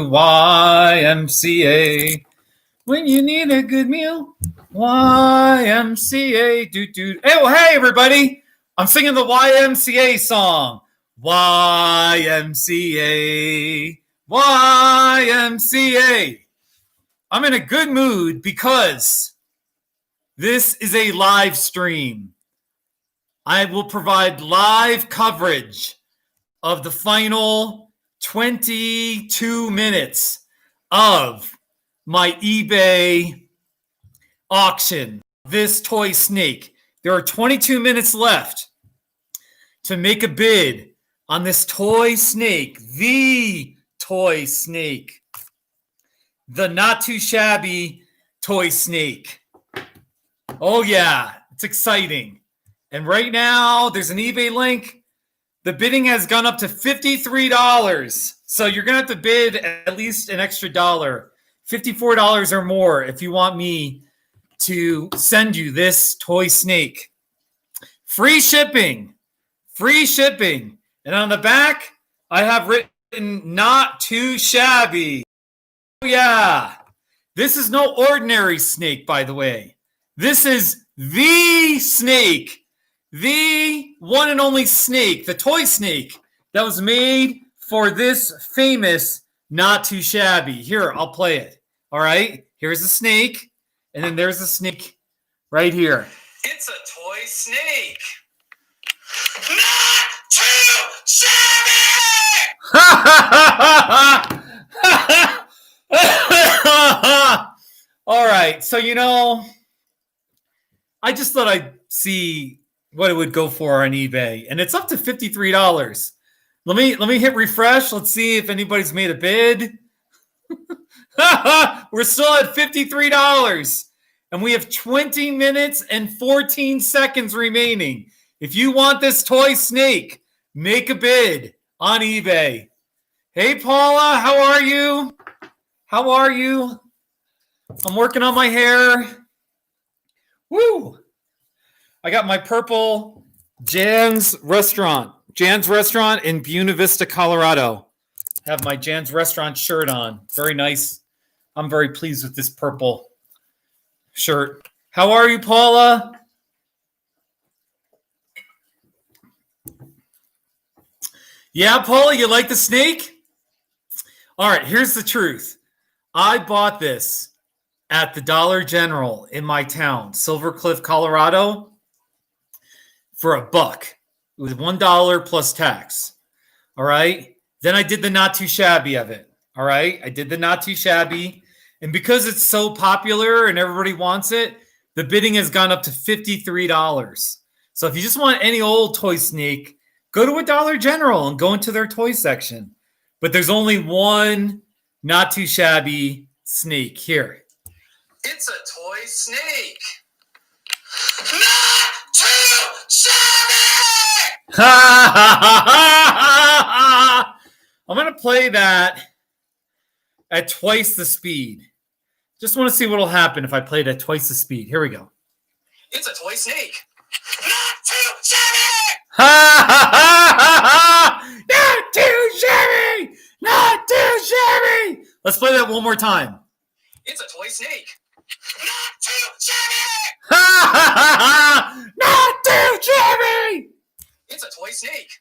YMCA. When you need a good meal, YMCA. Hey, well, hey, everybody. I'm singing the YMCA song. YMCA. YMCA. I'm in a good mood because this is a live stream. I will provide live coverage of the final 22 minutes of my eBay auction. This toy snake. There are 22 minutes left to make a bid on this toy snake, the toy snake, the not too shabby toy snake. Oh yeah, it's exciting. And right now, there's an eBay link. The bidding has gone up to $53. So you're going to have to bid at least an extra dollar, $54 or more, if you want me to send you this toy snake. Free shipping. Free shipping. And on the back, I have written, not too shabby. Oh, yeah. This is no ordinary snake, by the way. This is the snake. The one and only snake, the toy snake that was made for this famous not too shabby. Here, I'll play it. All right, here's the snake, and then there's the snake right here. It's a toy snake. Not too shabby! All right, so I just thought I'd see what it would go for on eBay, and it's up to $53. Let me hit refresh. Let's see if anybody's made a bid. We're still at $53, and we have 20 minutes and 14 seconds remaining. If you want this toy snake, make a bid on eBay. Hey, Paula, how are you? How are you? I'm working on my hair. Woo! I got my purple Jan's restaurant in Buena Vista, Colorado. I have my Jan's restaurant shirt on. Very nice. I'm very pleased with this purple shirt. How are you, Paula? Yeah, Paula, you like the snake? All right, here's the truth. I bought this at the Dollar General in my town, Silver Cliff, Colorado, for $1. It was $1 plus tax. All right. Then I did the not too shabby of it. All right. I did the not too shabby. And because it's so popular and everybody wants it, the bidding has gone up to $53. So if you just want any old toy snake, go to a Dollar General and go into their toy section. But there's only one not too shabby snake here. It's a toy snake. Not too shabby! I'm going to play that at twice the speed. Just want to see what will happen if I play it at twice the speed. Here we go. It's a toy snake. Not too shabby! Not too shabby! Not too shabby! Let's play that one more time. It's a toy snake. Not too shabby! Not too shabby! It's a toy snake.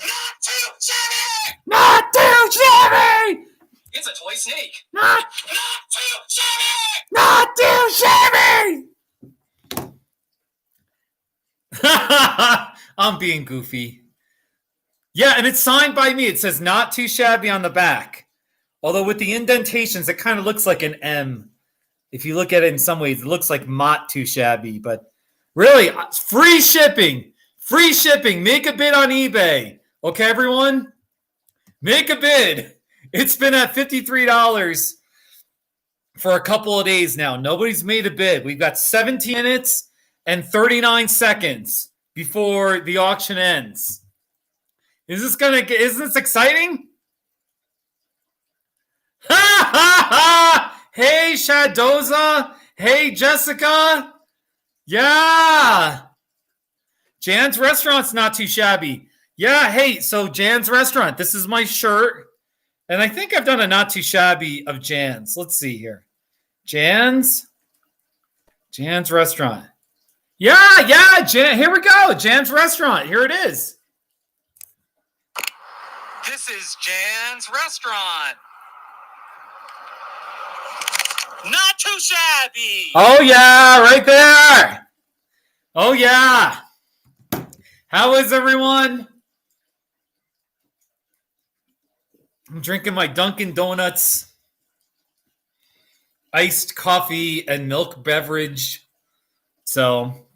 Not too shabby! Not too shabby! It's a toy snake. Not too shabby! Not too shabby! I'm being goofy. Yeah, and it's signed by me. It says not too shabby on the back. Although with the indentations, it kind of looks like an M. If you look at it in some ways, it looks like not too shabby. But really, free shipping. Free shipping. Make a bid on eBay. Okay, everyone? Make a bid. It's been at $53 for a couple of days now. Nobody's made a bid. We've got 17 minutes and 39 seconds before the auction ends. Isn't this exciting? Ha ha ha! Hey, Shadoza. Hey, Jessica. Yeah. Jan's restaurant's not too shabby. Yeah, hey, so Jan's restaurant. This is my shirt. And I think I've done a not too shabby of Jan's. Let's see here. Jan's restaurant. Yeah, Jan. Here we go. Jan's restaurant. Here it is. This is Jan's restaurant. Not too shabby. Oh, yeah, right there. Oh, yeah. How is everyone? I'm drinking my Dunkin' Donuts iced coffee and milk beverage. So,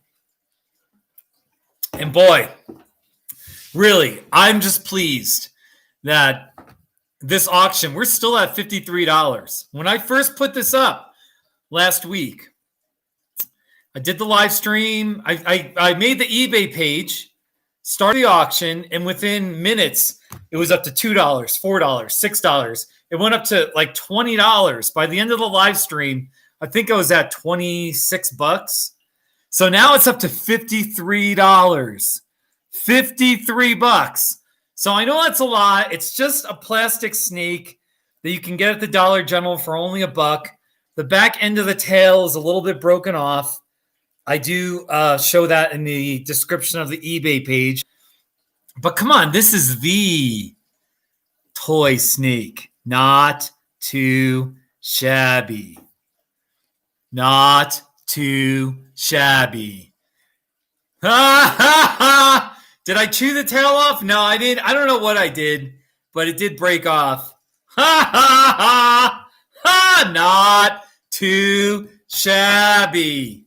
and boy, really, I'm just pleased that this auction, we're still at $53. When I first put this up last week, I did the live stream. I made the eBay page, started the auction, and within minutes, it was up to $2, $4, $6. It went up to like $20. By the end of the live stream, I think I was at $26. So now it's up to $53. $53. So I know that's a lot. It's just a plastic snake that you can get at the Dollar General for only $1. The back end of the tail is a little bit broken off. I do show that in the description of the eBay page. But come on, this is the toy snake. Not too shabby. Not too shabby. Ha ha ha! Did I chew the tail off? No, I didn't. I don't know what I did, but it did break off. Ha ha ha! Ha! Not too shabby.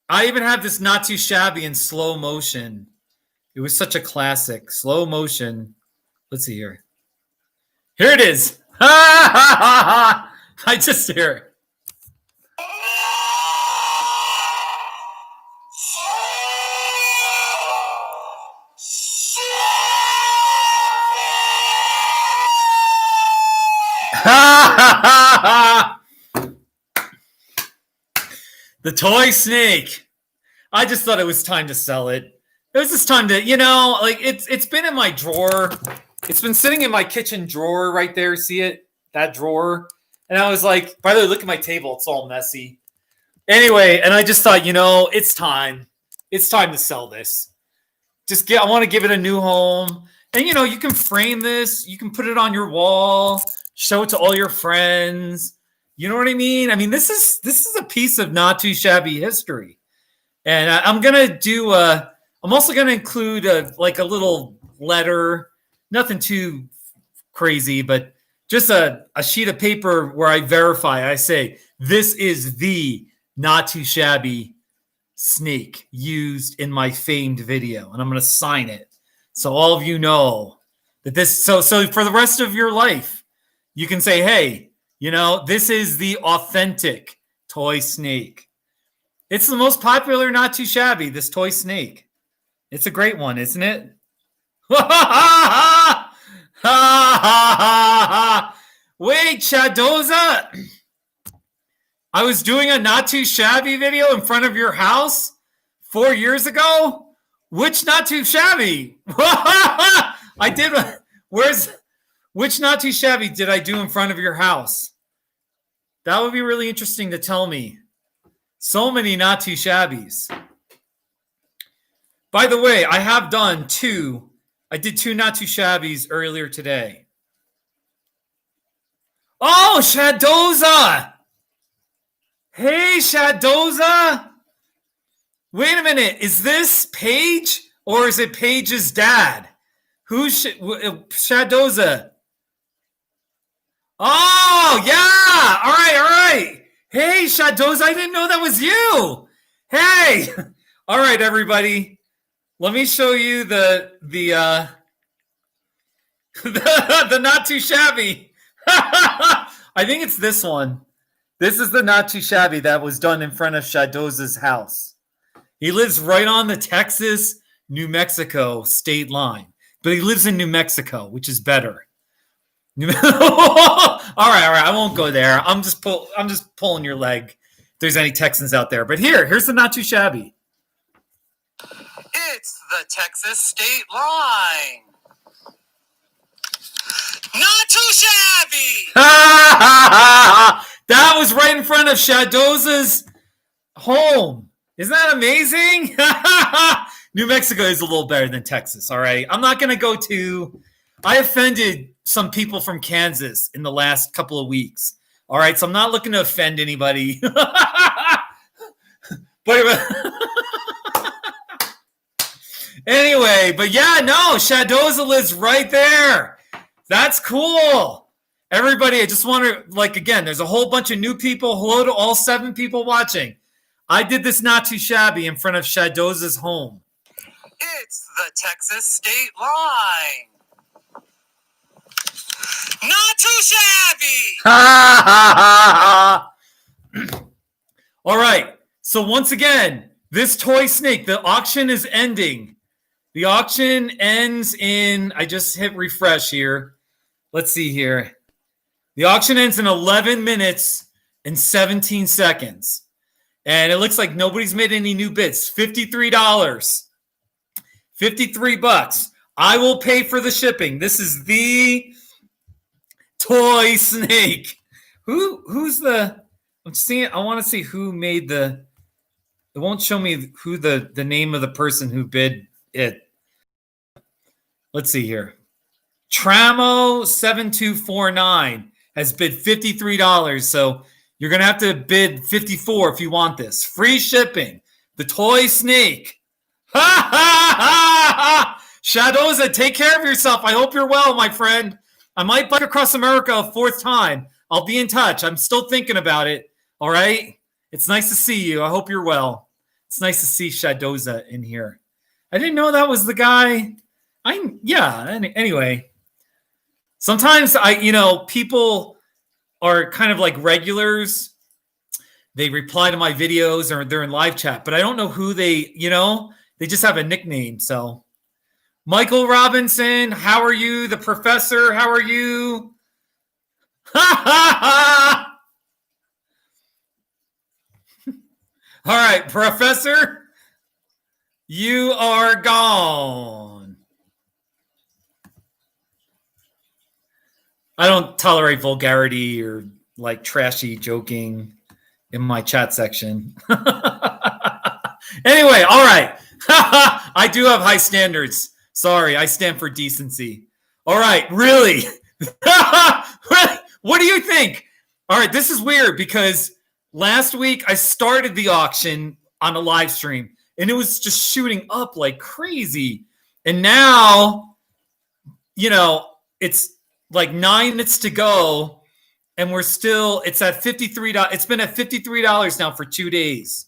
I even have this not too shabby in slow motion. It was such a classic. Slow motion. Let's see here. Here it is. Ha ha ha ha! I just hear it. The toy snake. I just thought it was time to sell it. It was just time to, like it's been in my drawer. It's been sitting in my kitchen drawer right there. See it? That drawer. And I was like, by the way, look at my table. It's all messy. Anyway, and I just thought, it's time. It's time to sell this. I want to give it a new home. And you can frame this. You can put it on your wall. Show it to all your friends. You know what I mean? I mean, this is a piece of not too shabby history. And I'm also gonna include a little letter, nothing too crazy, but just a sheet of paper where I verify. I say this is the not too shabby snake used in my famed video, and I'm gonna sign it so all of you know that this. So for the rest of your life, you can say, hey, this is the authentic toy snake. It's the most popular not too shabby, this toy snake. It's a great one, isn't it? Wait, Shadoza. I was doing a not too shabby video in front of your house 4 years ago. Which not too shabby? I did. Which not too shabby did I do in front of your house? That would be really interesting to tell me. So many not too shabbies. By the way, I have done two. I did two not too shabbies earlier today. Oh, Shadoza. Hey, Shadoza. Wait a minute. Is this Paige or is it Paige's dad? Who's Shadoza? Oh, yeah. All right. Hey, Shadoza, I didn't know that was you. Hey. All right, everybody. Let me show you the not too shabby. I think it's this one. This is the not too shabby that was done in front of Shadoza's house. He lives right on the Texas-New Mexico state line, but he lives in New Mexico, which is better. All right. I won't go there. I'm just pulling your leg. If there's any Texans out there, but here's the not too shabby. It's the Texas state line. Not too shabby. That was right in front of Shadoza's home. Isn't that amazing? New Mexico is a little better than Texas, all right? I'm not going to go to... I offended some people from Kansas in the last couple of weeks, all right? So I'm not looking to offend anybody. But anyway, but yeah, no, Shadoza lives right there. That's cool. Everybody, I just want to, like, again, there's a whole bunch of new people. Hello to all 7 people watching. I did this not too shabby in front of Shadoza's home. It's the Texas state line. Not too shabby. All right. So once again, this toy snake, the auction is ending. The auction ends in, I just hit refresh here. Let's see here. The auction ends in 11 minutes and 17 seconds. And it looks like nobody's made any new bids. $53. 53 bucks. I will pay for the shipping. This is the toy snake. Who's the... I'm seeing... I want to see who made the... It won't show me who the name of the person who bid it. Let's see here. Tramo7249 has bid $53. So you're going to have to bid $54 if you want this. Free shipping. The toy snake. Ha ha ha ha! Shadoza, take care of yourself. I hope you're well, my friend. I might bike across America a 4th time. I'll be in touch. I'm still thinking about it. All right? It's nice to see you. I hope you're well. It's nice to see Shadoza in here. I didn't know that was the guy. Anyway. Sometimes people are kind of like regulars. They reply to my videos or they're in live chat, but I don't know who they just have a nickname. So Michael Robinson, how are you? The professor, how are you? Ha ha ha! All right, professor, you are gone. I don't tolerate vulgarity or like trashy joking in my chat section. Anyway, all right. I do have high standards. Sorry, I stand for decency. All right, really? What do you think? All right, this is weird because last week I started the auction on a live stream and it was just shooting up like crazy. And now, it's like 9 minutes to go and it's at $53. It's been at $53 now for 2 days.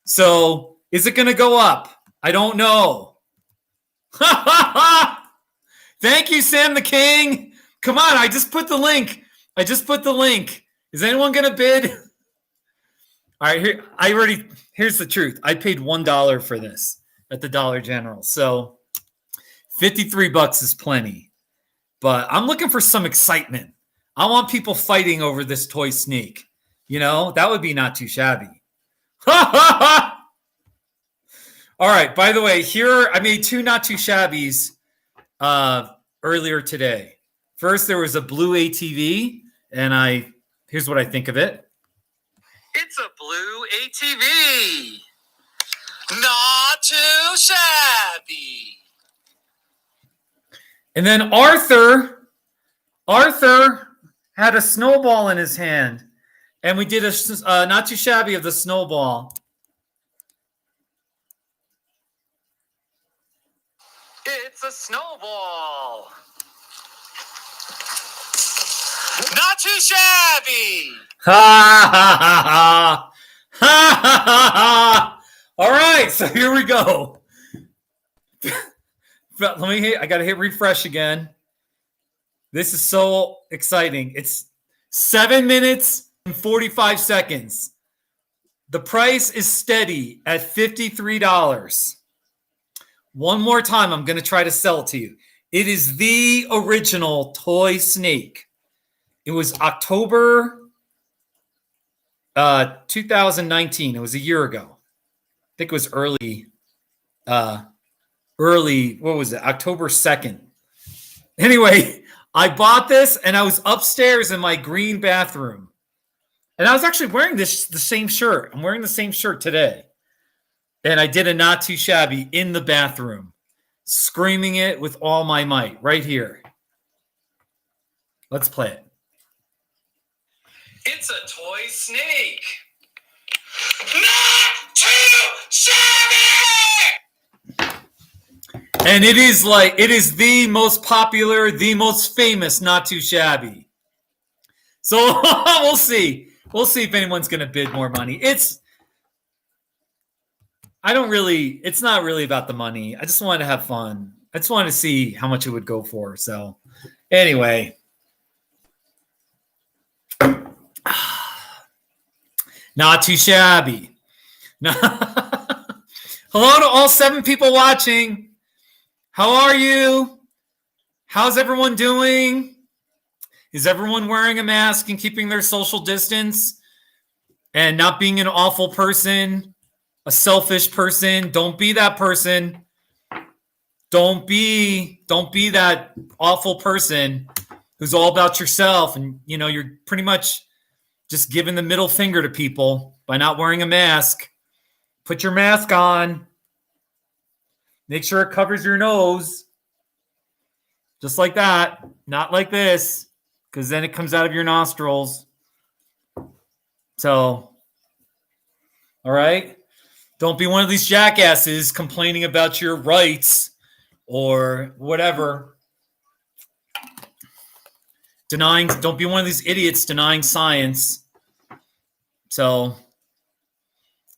So is it going to go up? I don't know. Thank you, Sam the King. Come on, I just put the link. Is anyone going to bid? All right, here's the truth. I paid $1 for this at the Dollar General. So 53 bucks is plenty. But I'm looking for some excitement. I want people fighting over this toy snake. That would be not too shabby. All right, by the way, here I made 2 not too shabbies earlier today. First, there was a blue ATV, and here's what I think of it. It's a blue ATV. Not too shabby. And then Arthur had a snowball in his hand, and we did a not too shabby of the snowball. It's a snowball. Not too shabby. Ha ha ha ha ha ha ha. All right, so here we go. I got to hit refresh again. This is so exciting. It's 7 minutes and 45 seconds. The price is steady at $53. One more time, I'm going to try to sell it to you. It is the original toy snake. It was October 2019. It was a year ago. I think it was early, what was it? October 2nd. Anyway, I bought this and I was upstairs in my green bathroom. And I was actually wearing the same shirt. I'm wearing the same shirt today. And I did a not too shabby in the bathroom, screaming it with all my might right here. Let's play it. It's a toy snake. Not too shabby! And it is the most popular, the most famous not too shabby. So we'll see. We'll see if anyone's going to bid more money. It's not really about the money. I just wanted to have fun. I just wanted to see how much it would go for. So anyway. Not too shabby. Hello to all 7 people watching. How are you? How's everyone doing? Is everyone wearing a mask and keeping their social distance and not being an awful person, a selfish person? Don't be that person. Don't be that awful person who's all about yourself and you're pretty much just giving the middle finger to people by not wearing a mask. Put your mask on. Make sure it covers your nose. Just like that. Not like this, because then it comes out of your nostrils. So, all right? Don't be one of these jackasses complaining about your rights or whatever. Don't be one of these idiots denying science. So,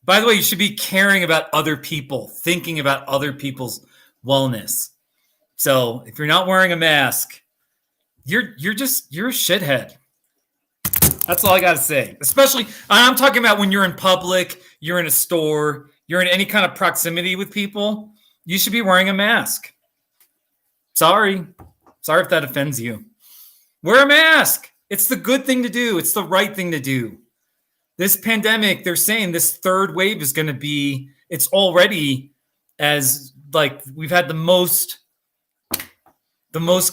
by the way, you should be caring about other people, thinking about other people's wellness. So, if you're not wearing a mask, you're a shithead. That's all I got to say. Especially, I'm talking about when you're in public, you're in a store, you're in any kind of proximity with people, you should be wearing a mask. Sorry if that offends you. Wear a mask. It's the good thing to do. It's the right thing to do. This pandemic, they're saying this third wave is going to be, it's already as like we've had the most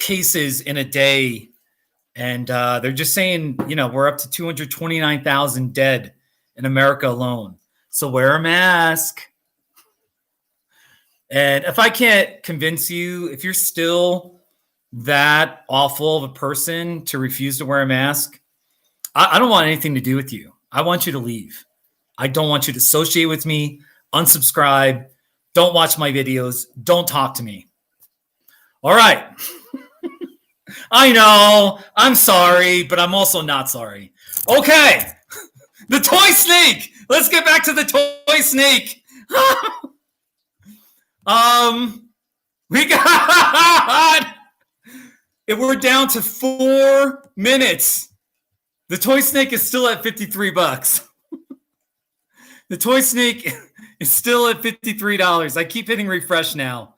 cases in a day. And they're just saying, we're up to 229,000 dead in America alone. So wear a mask. And if I can't convince you, if you're still that awful of a person to refuse to wear a mask, I don't want anything to do with you. I want you to leave. I don't want you to associate with me. Unsubscribe. Don't watch my videos. Don't talk to me. All right. I know. I'm sorry, but I'm also not sorry. Okay. The toy snake. Let's get back to the toy snake. We're down to 4 minutes. The toy snake is still at $53. The toy snake is still at $53. I keep hitting refresh now.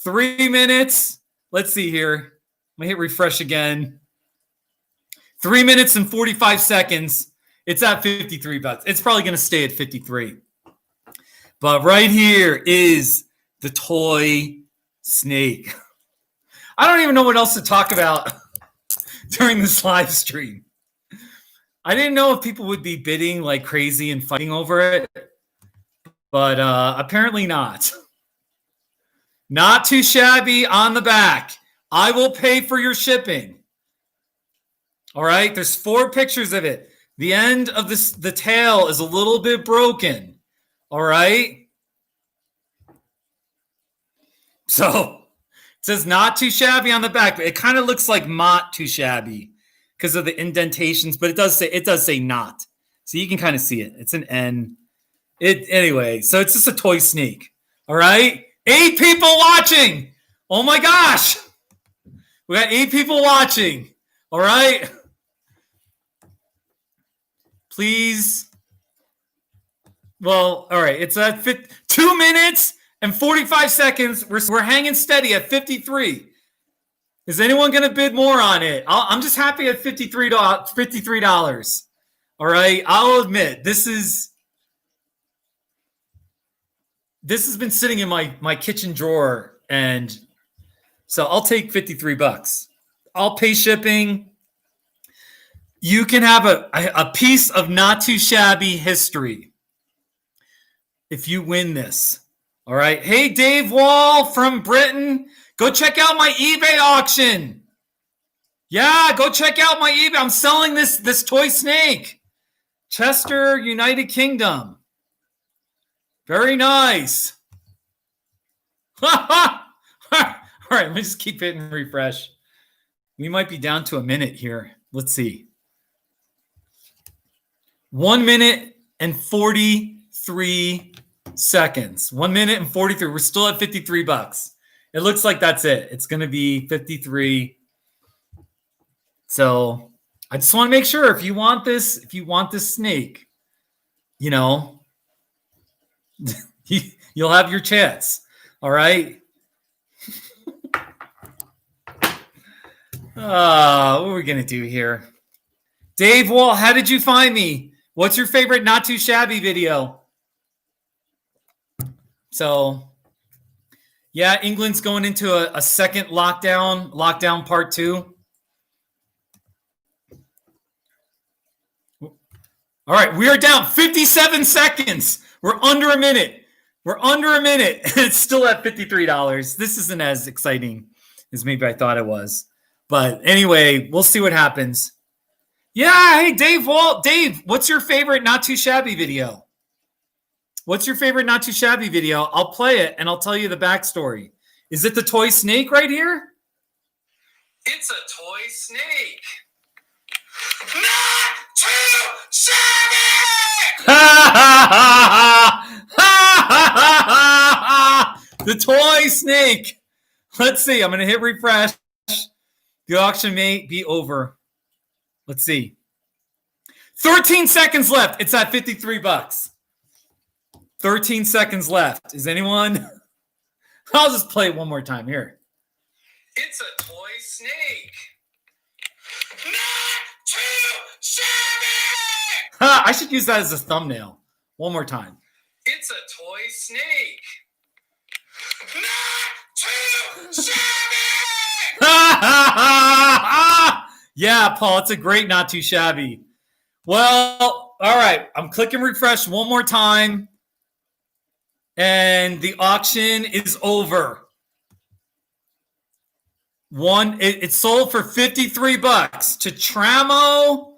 3 minutes. Let's see here. I'm going to hit refresh again. 3 minutes and 45 seconds. It's at $53. It's probably going to stay at 53. But right here is the toy snake. I don't even know what else to talk about during this live stream. I didn't know if people would be bidding like crazy and fighting over it, but apparently not. Not too shabby on the back. I will pay for your shipping. All right, there's 4 pictures of it. The end of the tail is a little bit broken. All right. So it says not too shabby on the back, but it kind of looks like not too shabby because of the indentations, but it does say not. So you can kind of see it. It's an N. Anyway, so it's just a toy snake. All right. 8 people watching. Oh my gosh. We got 8 people watching. All right. Please. Well, all right. It's at 2 minutes and 45 seconds. We're hanging steady at 53. Is anyone going to bid more on it? I'm just happy at $53. All right. I'll admit this has been sitting in my kitchen drawer, and so I'll take $53. I'll pay shipping. You can have a piece of not too shabby history if you win this. All right. Hey, Dave Wall from Britain. Go check out my eBay auction. Yeah, go check out my eBay. I'm selling this toy snake. Chester, United Kingdom. Very nice. All right, let me just keep hitting refresh. We might be down to a minute here. Let's see. 1 minute and 43 seconds. 1 minute and 43. We're still at $53. It looks like that's it. It's going to be 53. So I just want to make sure if you want this snake, you know, you'll have your chance. All right. What are we going to do here? Dave Wall, how did you find me? What's your favorite not too shabby video? So, yeah, England's going into a second lockdown part 2. All right, we are down 57 seconds. We're under a minute. It's still at $53. This isn't as exciting as maybe I thought it was. But anyway, we'll see what happens. Yeah, hey, Dave Walt. Dave, what's your favorite not too shabby video? What's your favorite not too shabby video? I'll play it and I'll tell you the backstory. Is it the toy snake right here? It's a toy snake. Not too shabby! The toy snake. Let's see. I'm going to hit refresh. The auction may be over. Let's see. 13 seconds left. It's at $53. 13 seconds left. Is anyone? I'll just play it one more time here. It's a toy snake. Not too shabby! I should use that as a thumbnail. One more time. It's a toy snake. Not too shabby! Yeah, Paul, it's a great not too shabby. Well, all right. I'm clicking refresh one more time. And the auction is over. It sold for $53 to Tramo.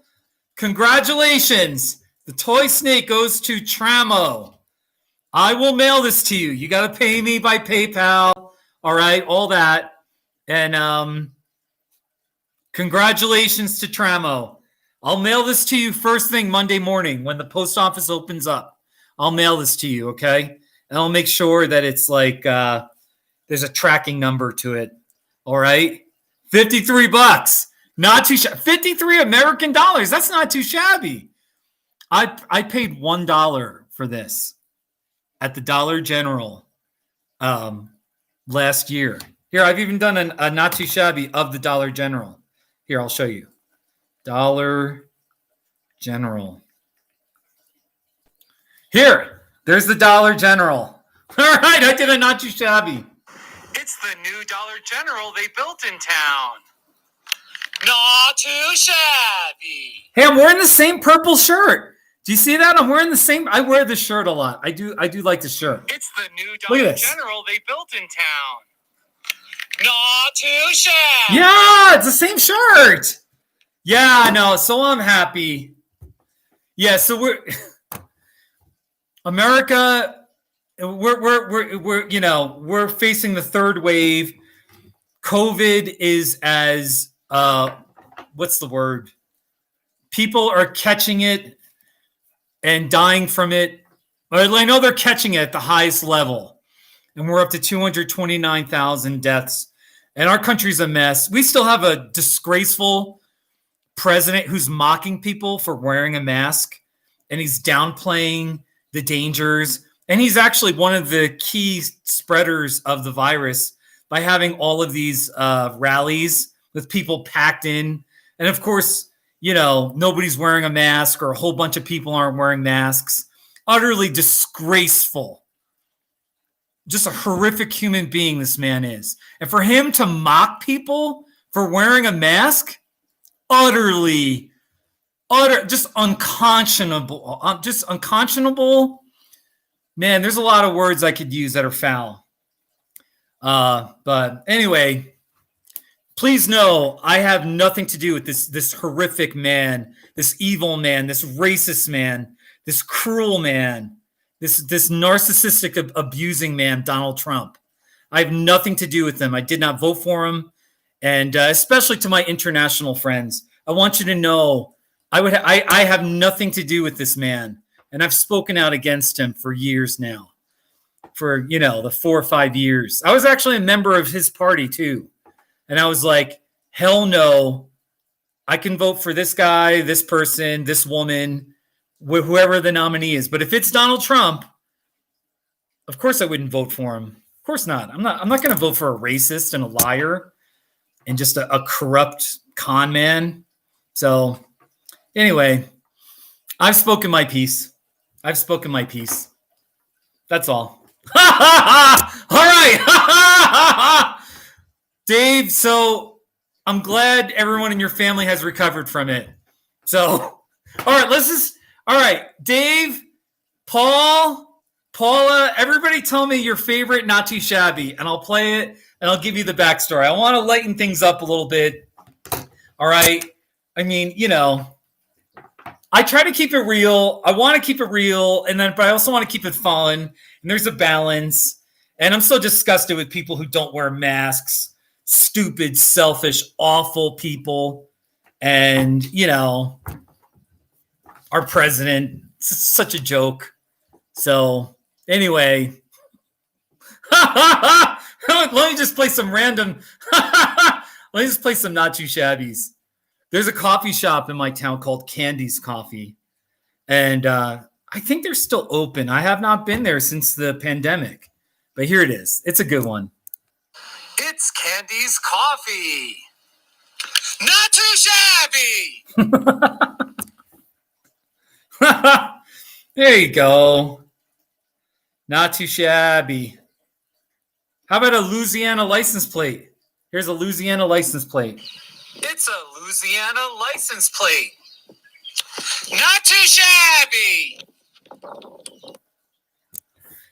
Congratulations. The toy snake goes to Tramo. I will mail this to you. You got to pay me by PayPal. All right, all that. And congratulations to Tramo. I'll mail this to you first thing Monday morning when the post office opens up. I'll mail this to you, okay? And I'll make sure that it's like there's a tracking number to it. All right? $53. Not too shabby. 53 American dollars. That's not too shabby. I paid $1 for this at the Dollar General last year. Here, I've even done a not too shabby of the Dollar General. Here, I'll show you. Dollar General. Here, there's the Dollar General. All right, I did a not too shabby. It's the new Dollar General they built in town. Not too shabby. Hey, I'm wearing the same purple shirt. Do you see that? I'm wearing the same. I wear this shirt a lot. I do like the shirt. It's the new Dollar General they built in town. Not too shabby. Yeah, it's the same shirt. Yeah, I know. So I'm happy. Yeah, so we're America. We're facing the third wave. COVID is as what's the word? People are catching it and dying from it. Well, I know they're catching it at the highest level, and we're up to 229,000 deaths. And our country's a mess. We still have a disgraceful president who's mocking people for wearing a mask, and he's downplaying the dangers. And he's actually one of the key spreaders of the virus by having all of these rallies with people packed in. And of course, nobody's wearing a mask, or a whole bunch of people aren't wearing masks. Utterly disgraceful. Just a horrific human being this man is. And for him to mock people for wearing a mask, just unconscionable. Just unconscionable. Man, there's a lot of words I could use that are foul. But anyway, please know I have nothing to do with this horrific man, this evil man, this racist man, this cruel man, this narcissistic abusing man, Donald Trump. I have nothing to do with him. I did not vote for him. And especially to my international friends, I want you to know I have nothing to do with this man. And I've spoken out against him for years now, for, the 4 or 5 years. I was actually a member of his party too. And I was like, hell no, I can vote for this guy, this person, this woman, whoever the nominee is. But if it's Donald Trump, of course I wouldn't vote for him. Of course not. I'm not going to vote for a racist and a liar and just a corrupt con man. So anyway, I've spoken my piece. That's all. All right. Dave, so I'm glad everyone in your family has recovered from it. So, all right, Dave, Paula, everybody tell me your favorite Not Too Shabby, and I'll play it, and I'll give you the backstory. I want to lighten things up a little bit. All right? I mean, I try to keep it real. I want to keep it real, but I also want to keep it fun, and there's a balance. And I'm so disgusted with people who don't wear masks. Stupid, selfish, awful people. And, our president, such a joke. So, anyway, let me just play some random, let me just play some Not Too Shabbies. There's a coffee shop in my town called Candy's Coffee. And I think they're still open. I have not been there since the pandemic. But here it is. It's a good one. It's Candy's Coffee. Not too shabby. There you go. Not too shabby. How about a Louisiana license plate? Here's a Louisiana license plate. It's a Louisiana license plate. Not too shabby.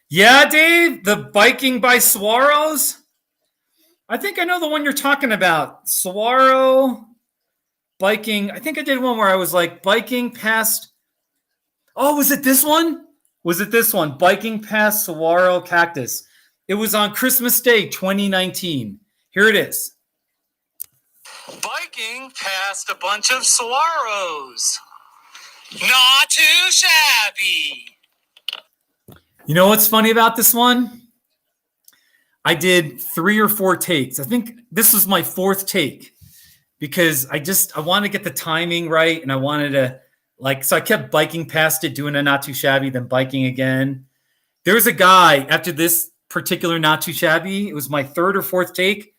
Yeah, Dave, the biking by Saguaros. I think I know the one you're talking about. Saguaro biking. I think I did one where I was like biking past. Oh, was it this one? Biking past Saguaro Cactus. It was on Christmas Day, 2019. Here it is. Biking past a bunch of saguaros. Not too shabby. You know what's funny about this one? I did 3 or 4 takes. I think this was my 4th take because I wanted to get the timing right, and I wanted to so I kept biking past it, doing a Not Too Shabby, then biking again. There was a guy after this particular Not Too Shabby. It was my 3rd or 4th take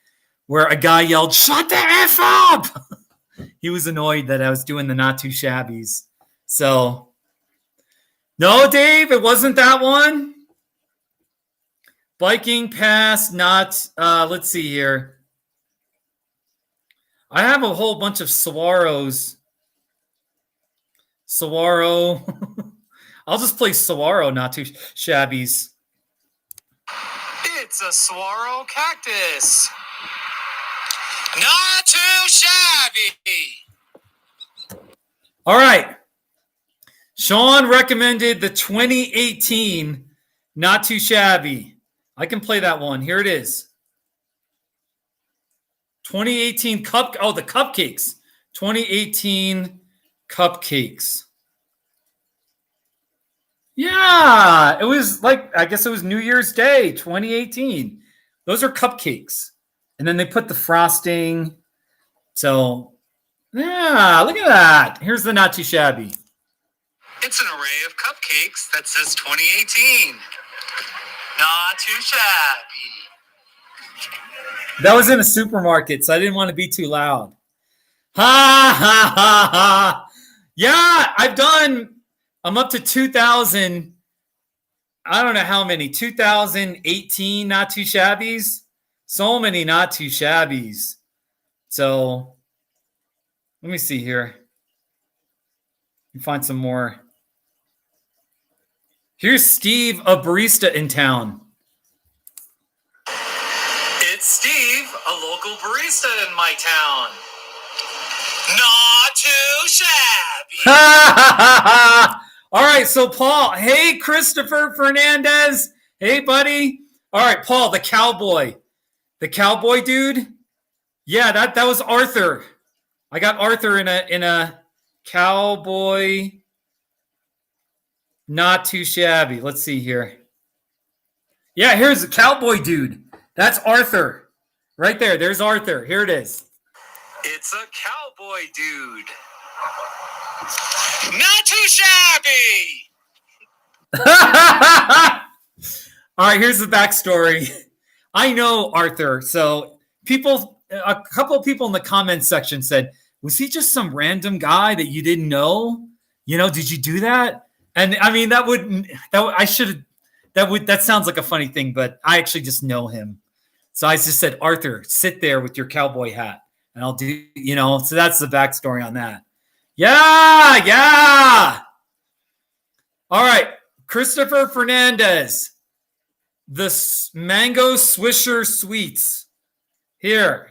where a guy yelled, "Shut the F up!" He was annoyed that I was doing the Not Too Shabbies. So, no, Dave, it wasn't that one. Biking past let's see here. I have a whole bunch of saguaros. Saguaro. I'll just play Saguaro, Not Too Shabbies. It's a saguaro cactus. Not too shabby. All right. Sean recommended the 2018 Not Too Shabby. I can play that one. Here it is. 2018 the cupcakes. 2018 cupcakes. Yeah, it was I guess it was New Year's Day, 2018. Those are cupcakes. And then they put the frosting. So, yeah, look at that. Here's the Not Too Shabby. It's an array of cupcakes that says 2018. Not too shabby. That was in a supermarket, so I didn't want to be too loud. Ha, ha, ha, ha. Yeah, I'm up to 2,000. I don't know how many. 2018 Not Too Shabbies. So many Not Too Shabbies. So let me see here. Let me find some more. Here's Steve, a barista in town. It's Steve, a local barista in my town. Not too shabby. All right, so Paul. Hey, Christopher Fernandez. Hey, buddy. All right, Paul, the cowboy. The cowboy dude. Yeah, that was Arthur. I got Arthur in a cowboy. Not too shabby. Let's see here. Yeah, here's the cowboy dude. That's Arthur. Right there. There's Arthur. Here it is. It's a cowboy dude. Not too shabby. All right, here's the backstory. I know Arthur. So a couple of people in the comments section said, was he just some random guy that you didn't know? Did you do that? And I mean, that sounds like a funny thing, but I actually just know him. So I just said, Arthur, sit there with your cowboy hat and I'll do, so that's the backstory on that. Yeah. All right. Christopher Fernandez, the Mango Swisher Sweets. Here.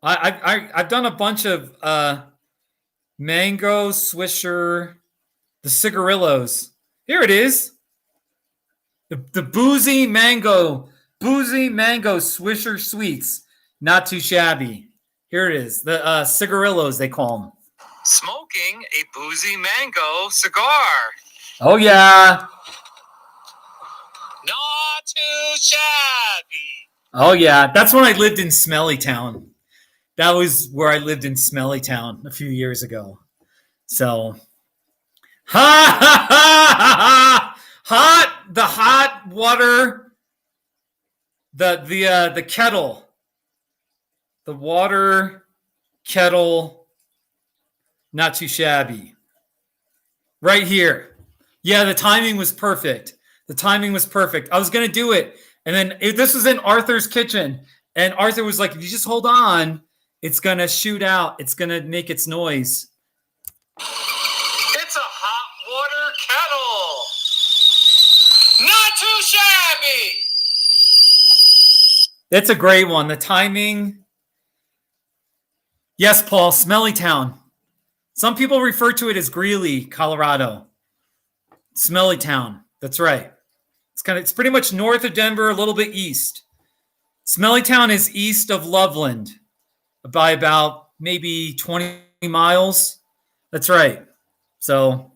I've done a bunch of Mango Swisher, the cigarillos. Here it is. The boozy mango Swisher Sweets. Not too shabby. Here it is. The cigarillos, they call them. Smoking a boozy mango cigar. Oh, yeah. Not too shabby. Oh, yeah. That's when I lived in Smellytown. That was where I lived in Smellytown a few years ago. So, the hot water, the kettle, the water kettle, not too shabby. Right here. Yeah, the timing was perfect. I was going to do it. And then this was in Arthur's kitchen. And Arthur was like, if you just hold on, it's going to shoot out. It's going to make its noise. It's a hot water kettle. Not too shabby. That's a great one. The timing. Yes, Paul, Smellytown. Some people refer to it as Greeley, Colorado. Smellytown. That's right. It's pretty much north of Denver, a little bit east. Smellytown is east of Loveland by about maybe 20 miles. That's right. So,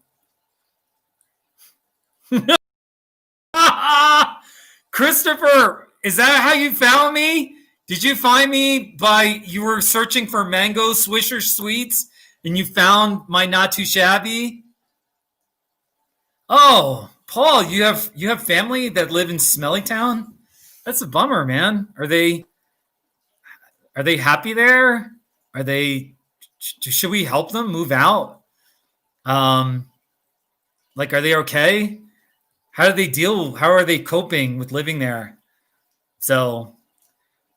Christopher, is that how you found me? Did you find me you were searching for Mango Swisher Sweets and you found my Not Too Shabby? Oh, Paul, you have family that live in Smellytown? That's a bummer, man. Are they happy there? Should we help them move out? Are they okay? How are they coping with living there? So,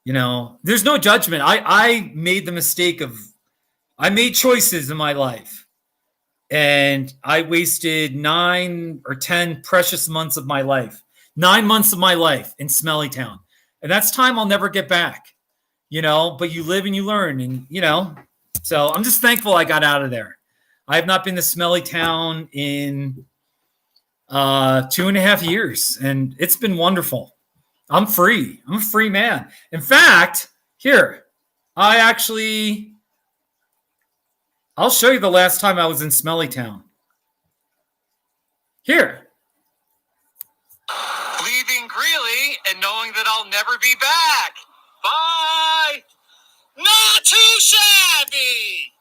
there's no judgment. I made the mistake I made choices in my life. And I wasted 9 or 10 precious months of my life. 9 months of my life in Smellytown. And that's time I'll never get back. But you live and you learn. And, so I'm just thankful I got out of there. I have not been to Smellytown in 2.5 years. And it's been wonderful. I'm free. I'm a free man. In fact, here, I'll show you the last time I was in Smellytown. Here. Leaving Greeley and knowing that I'll never be back. Bye. Not too shabby.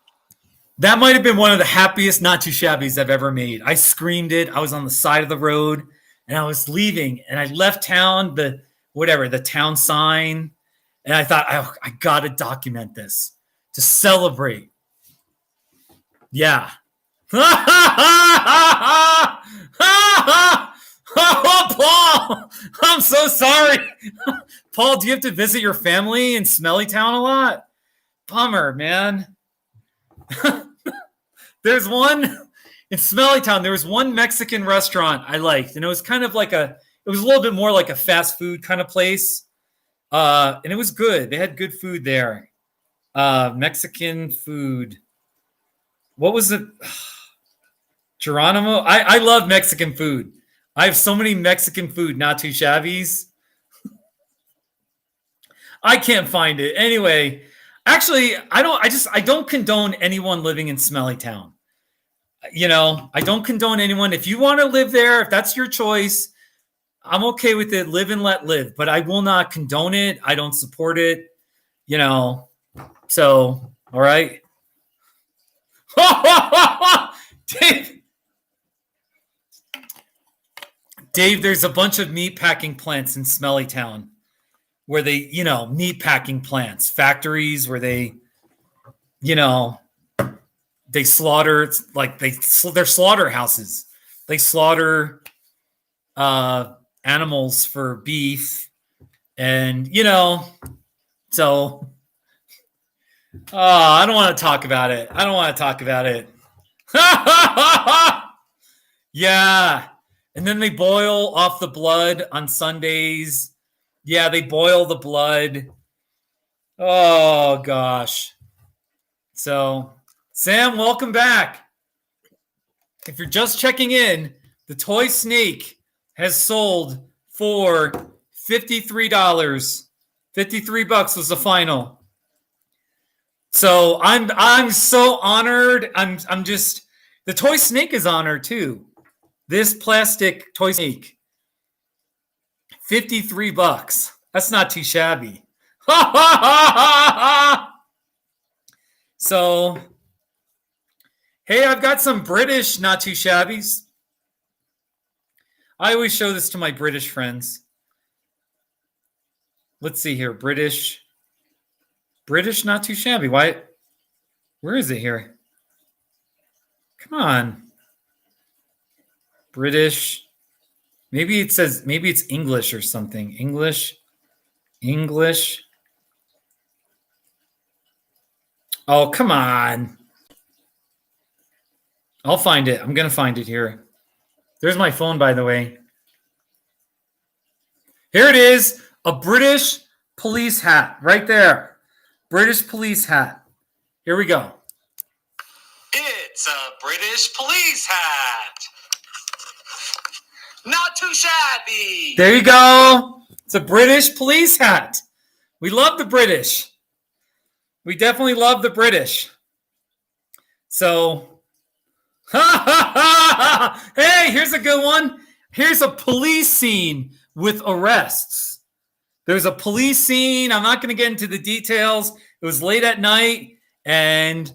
That might have been one of the happiest Not Too Shabbies I've ever made. I screamed it. I was on the side of the road and I was leaving and I left town, the town sign. And I thought, I got to document this to celebrate. Yeah. Oh, Paul, I'm so sorry. Paul, do you have to visit your family in Smellytown a lot? Bummer, man. There's one in Smellytown. There was one Mexican restaurant I liked, and it was kind of like it was a little bit more like a fast food kind of place. And it was good. They had good food there. Mexican food. What was it? Geronimo? I love Mexican food. I have so many Mexican food, not too shabbies. I can't find it. Anyway, actually, I don't condone anyone living in Smellytown. I don't condone anyone. If you want to live there, if that's your choice, I'm okay with it. Live and let live. But I will not condone it. I don't support it. So, all right. Dave, there's a bunch of meat packing plants in Smellytown where they, meat packing plants, factories where they, they slaughter, like they're slaughterhouses. They slaughter animals for beef. And, so, I don't want to talk about it. Yeah. And then they boil off the blood on Sundays. Yeah, they boil the blood. Oh, gosh. So, Sam, welcome back. If you're just checking in, the toy snake has sold for $53. $53 was the final. So I'm so honored. I'm just, the toy snake is honored too. This plastic toy snake, $53. That's not too shabby. So, hey, I've got some British not too shabbies. I always show this to my British friends. Let's see here. British not too shabby. Why? Where is it here? Come on. British. Maybe it says, maybe it's English or something. English. Oh, come on. I'll find it. I'm going to find it here. There's my phone, by the way. Here it is. A British police hat right there. British police hat. Here we go. It's a British police hat. Not too shabby. There you go. It's a British police hat. We love the British. We definitely love the British. So, hey, here's a good one. Here's a police scene with arrests. There's a police scene. I'm not going to get into the details. It was late at night, and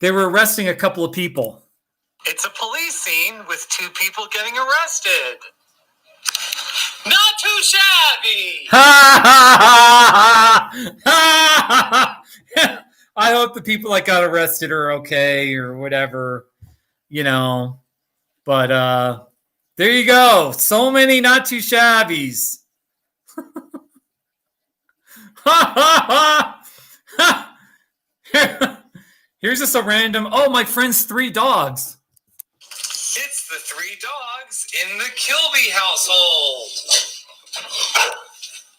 they were arresting a couple of people. It's a police scene with two people getting arrested. Not too shabby. I hope the people that got arrested are okay or whatever, But there you go. So many not too shabbies. Here's just a random. Oh, my friend's 3 dogs. It's the 3 dogs in the Kilby household.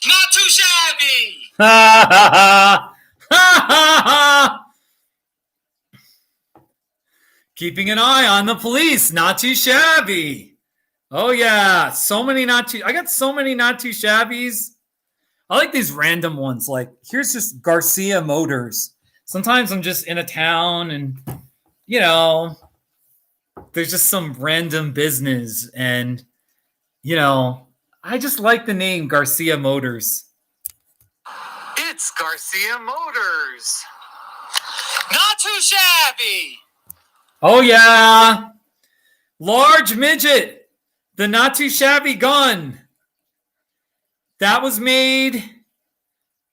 Not too shabby. Keeping an eye on the police. Not too shabby. Oh yeah, so many not too. I got so many not too shabbies. I like these random ones. Like here's just Garcia Motors. Sometimes I'm just in a town and there's just some random business and I just like the name Garcia Motors. It's Garcia Motors. Not too shabby. Oh yeah. Large midget. The not too shabby gun. That was made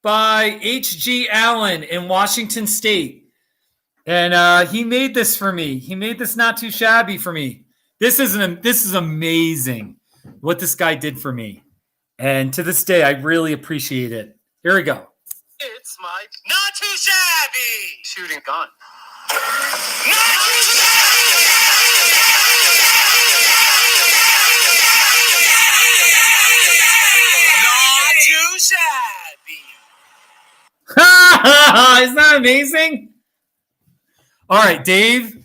by H.G. Allen in Washington State. And he made this for me. He made this not too shabby for me. This is amazing what this guy did for me. And to this day, I really appreciate it. Here we go. It's It's my not too shabby shooting gun. Not too shabby. Not too shabby. Isn't that amazing? All right, Dave.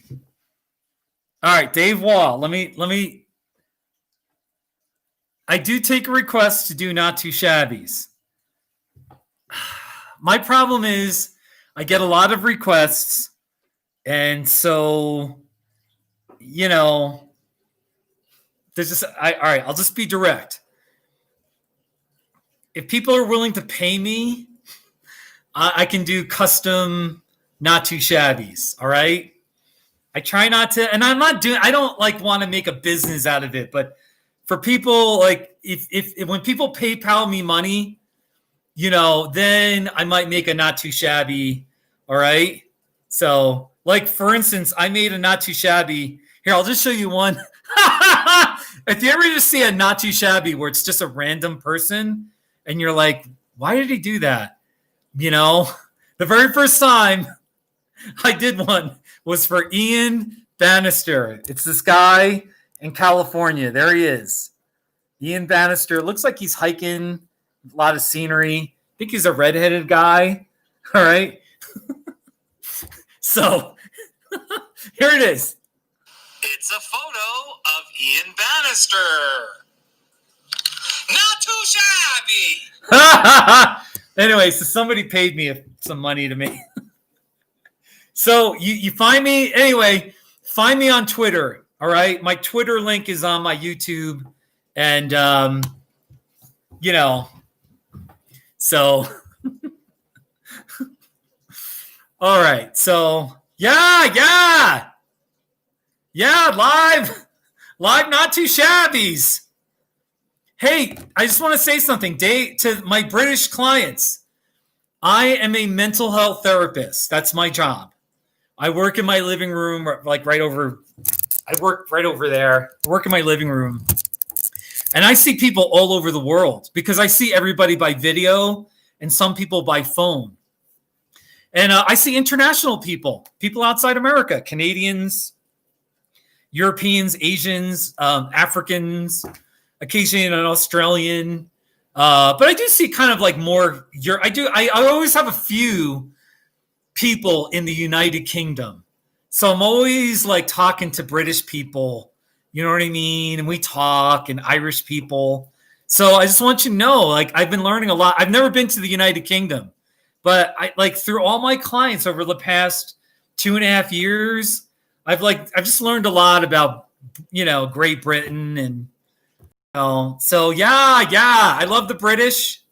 All right, Dave Wall. Let me. I do take a request to do not too shabbies. My problem is I get a lot of requests, and so there's just all right. I'll just be direct. If people are willing to pay me, I can do custom not too shabbies. All right. I try not to, and I don't want to make a business out of it, but for people, if when people PayPal me money, then I might make a not too shabby. All right. So for instance, I made a not too shabby. Here, I'll just show you one. If you ever just see a not too shabby where it's just a random person and you're like, why did he do that? The very first time I did one was for Ian Bannister. It's this guy in California. There he is. Ian Bannister. Looks like he's hiking, a lot of scenery. I think he's a redheaded guy. All right. So here it is. It's a photo of Ian Bannister. Not too shabby. Anyway, so somebody paid me some money to me. So you find me anyway. Find me on Twitter. All right, my Twitter link is on my YouTube, and So, all right. So yeah, live, not too shabbies. Hey, I just want to say something, Dave, to my British clients. I am a mental health therapist. That's my job. I work in my living room, right over. I work right over there. I work in my living room. And I see people all over the world because I see everybody by video and some people by phone. And I see international people outside America, Canadians, Europeans, Asians, Africans, occasionally an Australian. But I do see kind of more. I always have a few people in the United Kingdom. So I'm always talking to British people. You know what I mean? And we talk, and Irish people. So I just want you to know, I've been learning a lot. I've never been to the United Kingdom, but I through all my clients over the past 2.5 years, I've just learned a lot about, Great Britain and, so yeah, I love the British.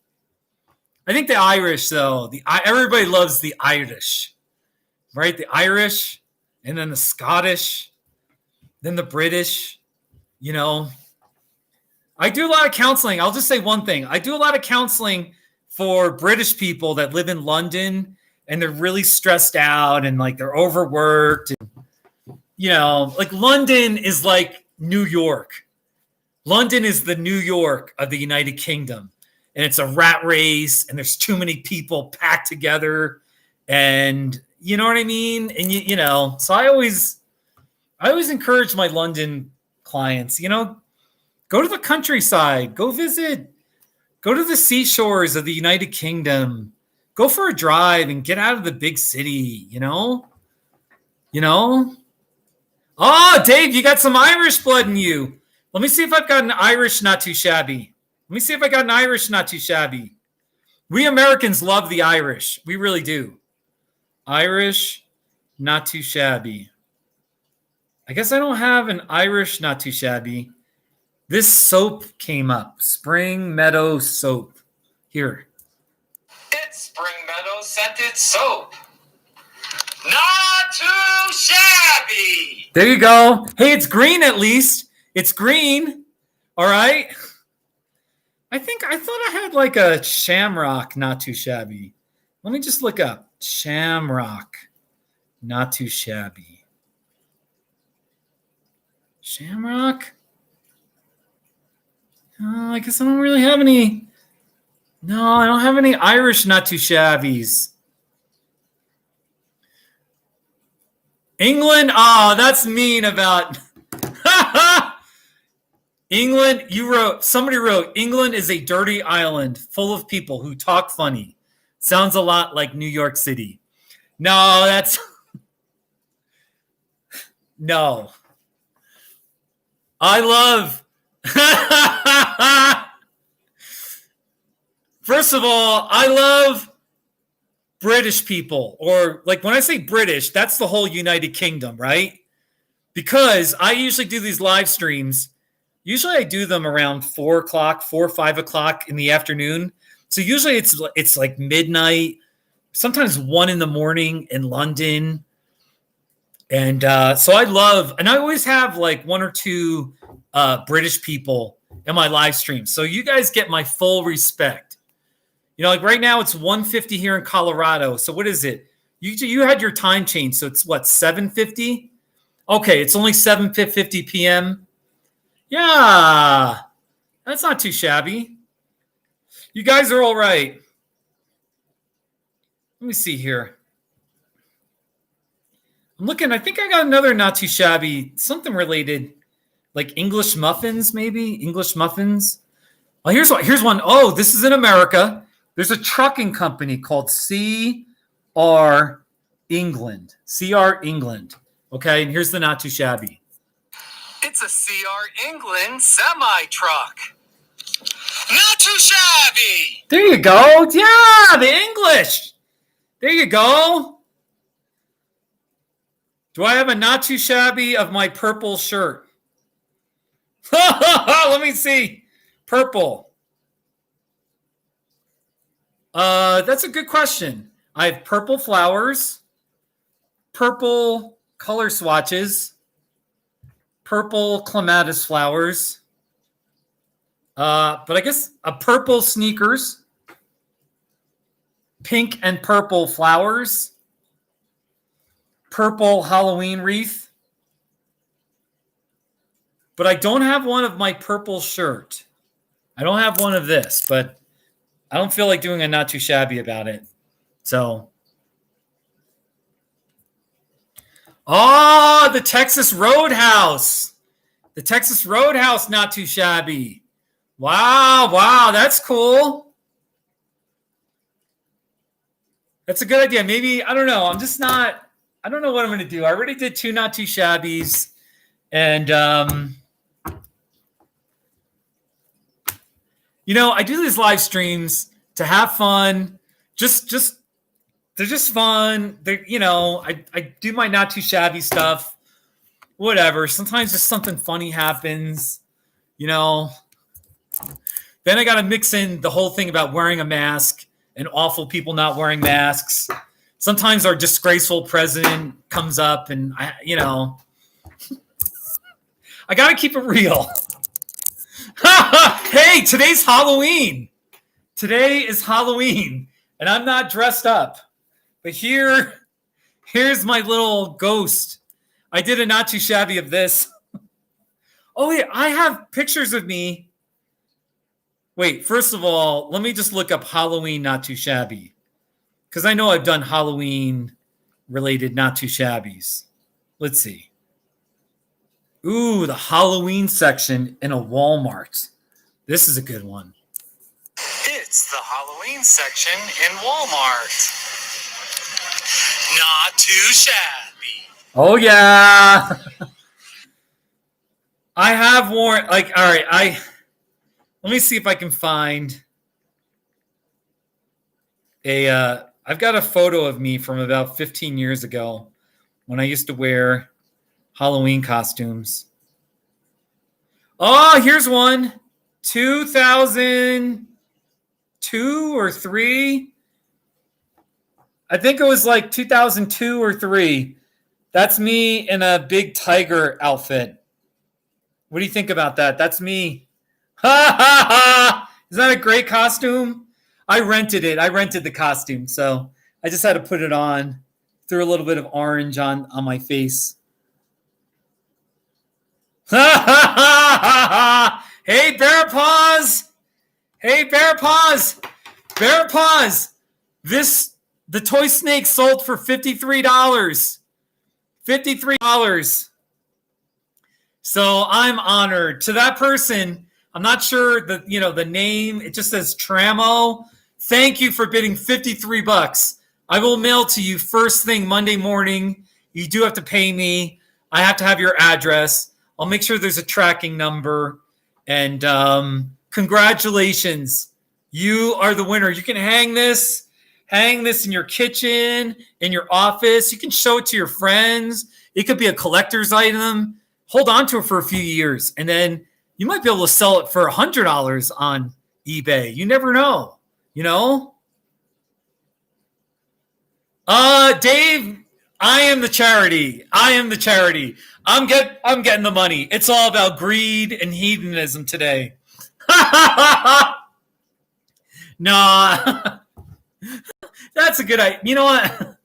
I think the Irish though, everybody loves the Irish, right? The Irish, and then the Scottish, then the British, I do a lot of counseling. I'll just say one thing. I do a lot of counseling for British people that live in London and they're really stressed out and they're overworked. And, London is like New York. London is the New York of the United Kingdom. And it's a rat race and there's too many people packed together. And you know what I mean? And, so I always encourage my London clients, go to the countryside, go visit, go to the seashores of the United Kingdom, go for a drive and get out of the big city, Oh, Dave, you got some Irish blood in you. Let me see if I've got an Irish not too shabby. We Americans love the Irish. We really do. Irish not too shabby. I guess I don't have an Irish not too shabby. This soap came up. Spring Meadow soap. Here. It's Spring Meadow scented soap. Not too shabby. There you go. Hey, it's green at least. It's green. All right. I thought I had a shamrock not too shabby. Let me just look up. Shamrock not too shabby. Shamrock? I guess I don't really have any. No, I don't have any Irish not too shabbies. England, oh, that's mean about England. Somebody wrote, England is a dirty island full of people who talk funny. Sounds a lot like New York City. No, that's no. I love First of all, I love British people, or like when I say British, that's the whole United Kingdom, right? Because I usually do these live streams. Usually I do them around 4 o'clock, 5 o'clock in the afternoon. So usually it's like midnight, sometimes 1 a.m. in London. And so I love, and I always have like 1 or 2 British people in my live stream. So you guys get my full respect. You know, like right now it's 1:50 here in Colorado. So what is it? You had your time change. So it's what, 7:50? Okay, it's only 7:50 p.m. Yeah, that's not too shabby. You guys are all right. Let me see here. I'm looking. I think I got another not too shabby, something related, like English muffins, maybe English muffins. Well, here's one. Oh, this is in America. There's a trucking company called CR England. CR England. Okay, and here's the not too shabby. It's a CR England semi-truck. Not too shabby. There you go. Yeah, the English. There you go. Do I have a not too shabby of my purple shirt? Let me see. Purple. That's a good question. I have purple flowers, purple color swatches, purple clematis flowers, but I guess a purple sneakers, pink and purple flowers, purple Halloween wreath, but I don't have one of my purple shirt. I don't have one of this, but I don't feel like doing a not too shabby about it. So, oh, the Texas Roadhouse. The Texas Roadhouse, not too shabby. Wow, that's cool. That's a good idea. Maybe, I don't know. I don't know what I'm going to do. I already did 2 not too shabbies. And, you know, I do these live streams to have fun. They're just fun. They're, you know, I do my not too shabby stuff. Whatever. Sometimes just something funny happens, you know. Then I got to mix in the whole thing about wearing a mask and awful people not wearing masks. Sometimes our disgraceful president comes up and, you know, I got to keep it real. Hey, today's Halloween. Today is Halloween, and I'm not dressed up. But here's my little ghost. I did a not too shabby of this. Oh, wait, I have pictures of me. Wait, first of all, let me just look up Halloween not too shabby. Because I know I've done Halloween-related not too shabbies. Let's see. Ooh, the Halloween section in a Walmart. This is a good one. It's the Halloween section in Walmart. Not too shabby. Oh, yeah. I have worn, like, all right, let me see if I can find I've got a photo of me from about 15 years ago when I used to wear Halloween costumes. Oh, here's one. 2002 or 3. I think it was like 2002 or 3. That's me in a big tiger outfit. What do you think about that? That's me. Ha ha ha! Isn't that a great costume? I rented it. I rented the costume, so I just had to put it on. Threw a little bit of orange on my face. Ha ha ha ha! Hey, Bear Paws! Hey, Bear Paws! Bear pause. The toy snake sold for $53. $53. So I'm honored. To that person, I'm not sure the name. It just says Tramo. Thank you for bidding $53. I will mail to you first thing Monday morning. You do have to pay me. I have to have your address. I'll make sure there's a tracking number. And congratulations. You are the winner. You can hang this in your kitchen, in your office. You can show it to your friends. It could be a collector's item. Hold on to it for a few years, and then you might be able to sell it for $100 on eBay. You never know, Dave, I am the charity. I'm getting the money. It's all about greed and hedonism today. Nah, that's a good idea. You know what?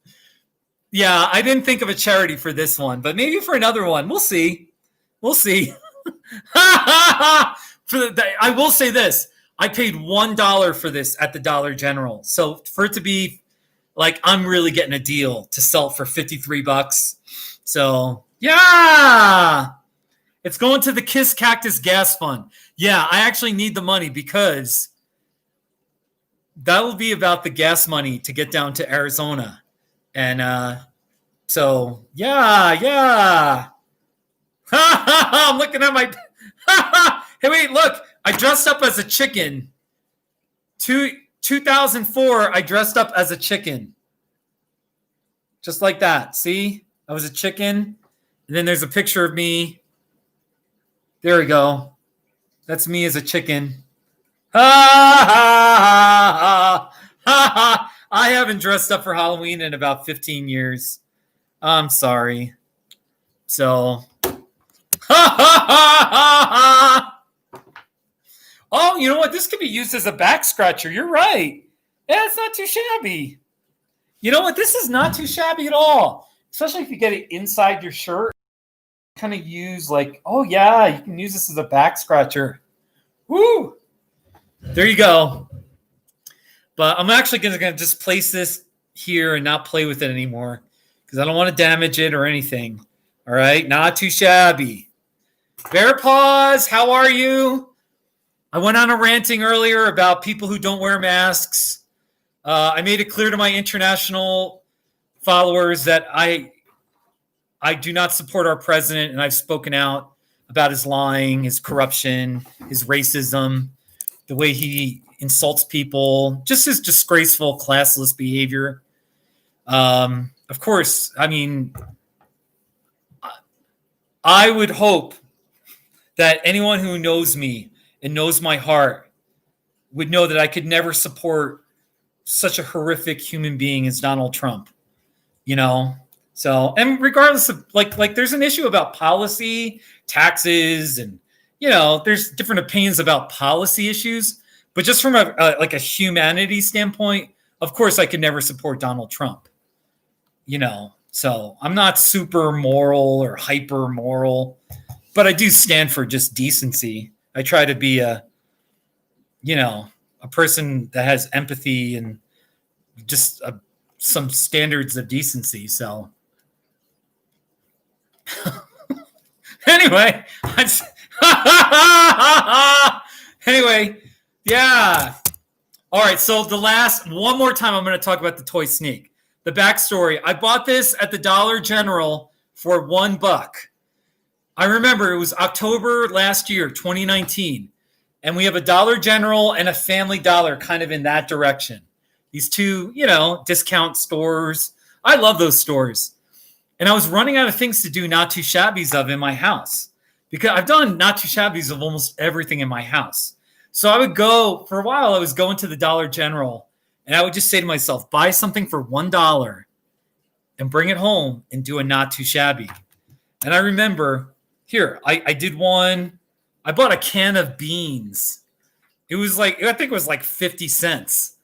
Yeah, I didn't think of a charity for this one, but maybe for another one. We'll see. I will say this. I paid $1 for this at the Dollar General. So for it to be like I'm really getting a deal to sell it for $53. So yeah. It's going to the Kiss Cactus Gas Fund. Yeah, I actually need the money because that will be about the gas money to get down to Arizona. And so, yeah. I'm looking at my... Hey, wait, look. I dressed up as a chicken. 2004, I dressed up as a chicken. Just like that. See? I was a chicken. And then there's a picture of me. There we go. That's me as a chicken. I haven't dressed up for Halloween in about 15 years. I'm sorry. So. Oh, you know what? This could be used as a back scratcher. You're right. Yeah, it's not too shabby. You know what? This is not too shabby at all. Especially if you get it inside your shirt. Kind of use like, oh yeah, you can use this as a back scratcher. Woo! There you go. But I'm actually going to just place this here and not play with it anymore because I don't want to damage it or anything. All right, not too shabby. Bear Paws, how are you? I went on a ranting earlier about people who don't wear masks. I made it clear to my international followers that I do not support our president, and I've spoken out about his lying, his corruption, his racism, the way he insults people, just his disgraceful, classless behavior. Of course, I mean, I would hope that anyone who knows me and knows my heart would know that I could never support such a horrific human being as Donald Trump, So, and regardless of like there's an issue about policy, taxes, and there's different opinions about policy issues. But just from a humanity standpoint, of course, I could never support Donald Trump. So I'm not super moral or hyper moral, but I do stand for just decency. I try to be a person that has empathy and just some standards of decency. So anyway, yeah. All right. So one more time, I'm going to talk about the toy snake. The backstory. I bought this at the Dollar General for $1. I remember it was October last year, 2019. And we have a Dollar General and a Family Dollar kind of in that direction. These two, discount stores. I love those stores. And I was running out of things to do not too shabbies of in my house because I've done not too shabbies of almost everything in my house. So I would go, for a while, I was going to the Dollar General and I would just say to myself, buy something for $1 and bring it home and do a not too shabby. And I remember I did one. I bought a can of beans. It was I think it was like 50 cents.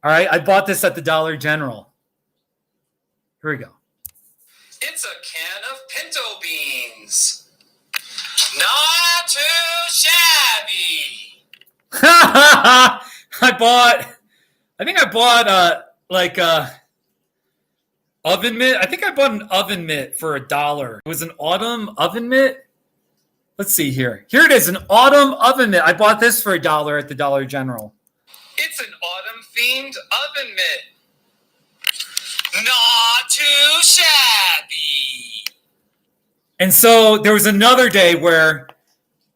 All right. I bought this at the Dollar General. Here we go. It's a can of pinto beans. Not too shabby. I I think I bought oven mitt. I think I bought an oven mitt for $1. It was an autumn oven mitt. Let's see here. Here it is, an autumn oven mitt. I bought this for $1 at the Dollar General. It's an autumn-themed oven mitt. Not too shabby. And so there was another day where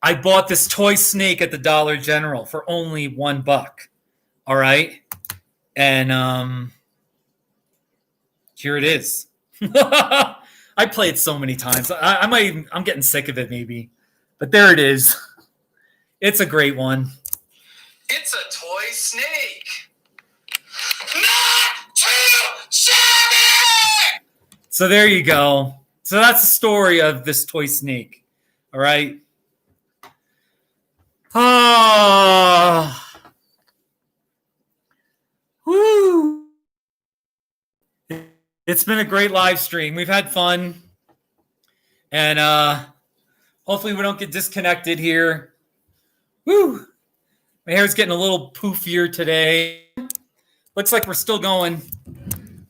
I bought this toy snake at the Dollar General for only $1. All right. And here it is. I played so many times. I'm getting sick of it maybe. But there it is. It's a great one. It's a toy snake. Not too shabby. So there you go. So that's the story of this toy snake. All right. Ah. Woo. It's been a great live stream. We've had fun. And hopefully we don't get disconnected here. Woo. My hair's getting a little poofier today. Looks like we're still going.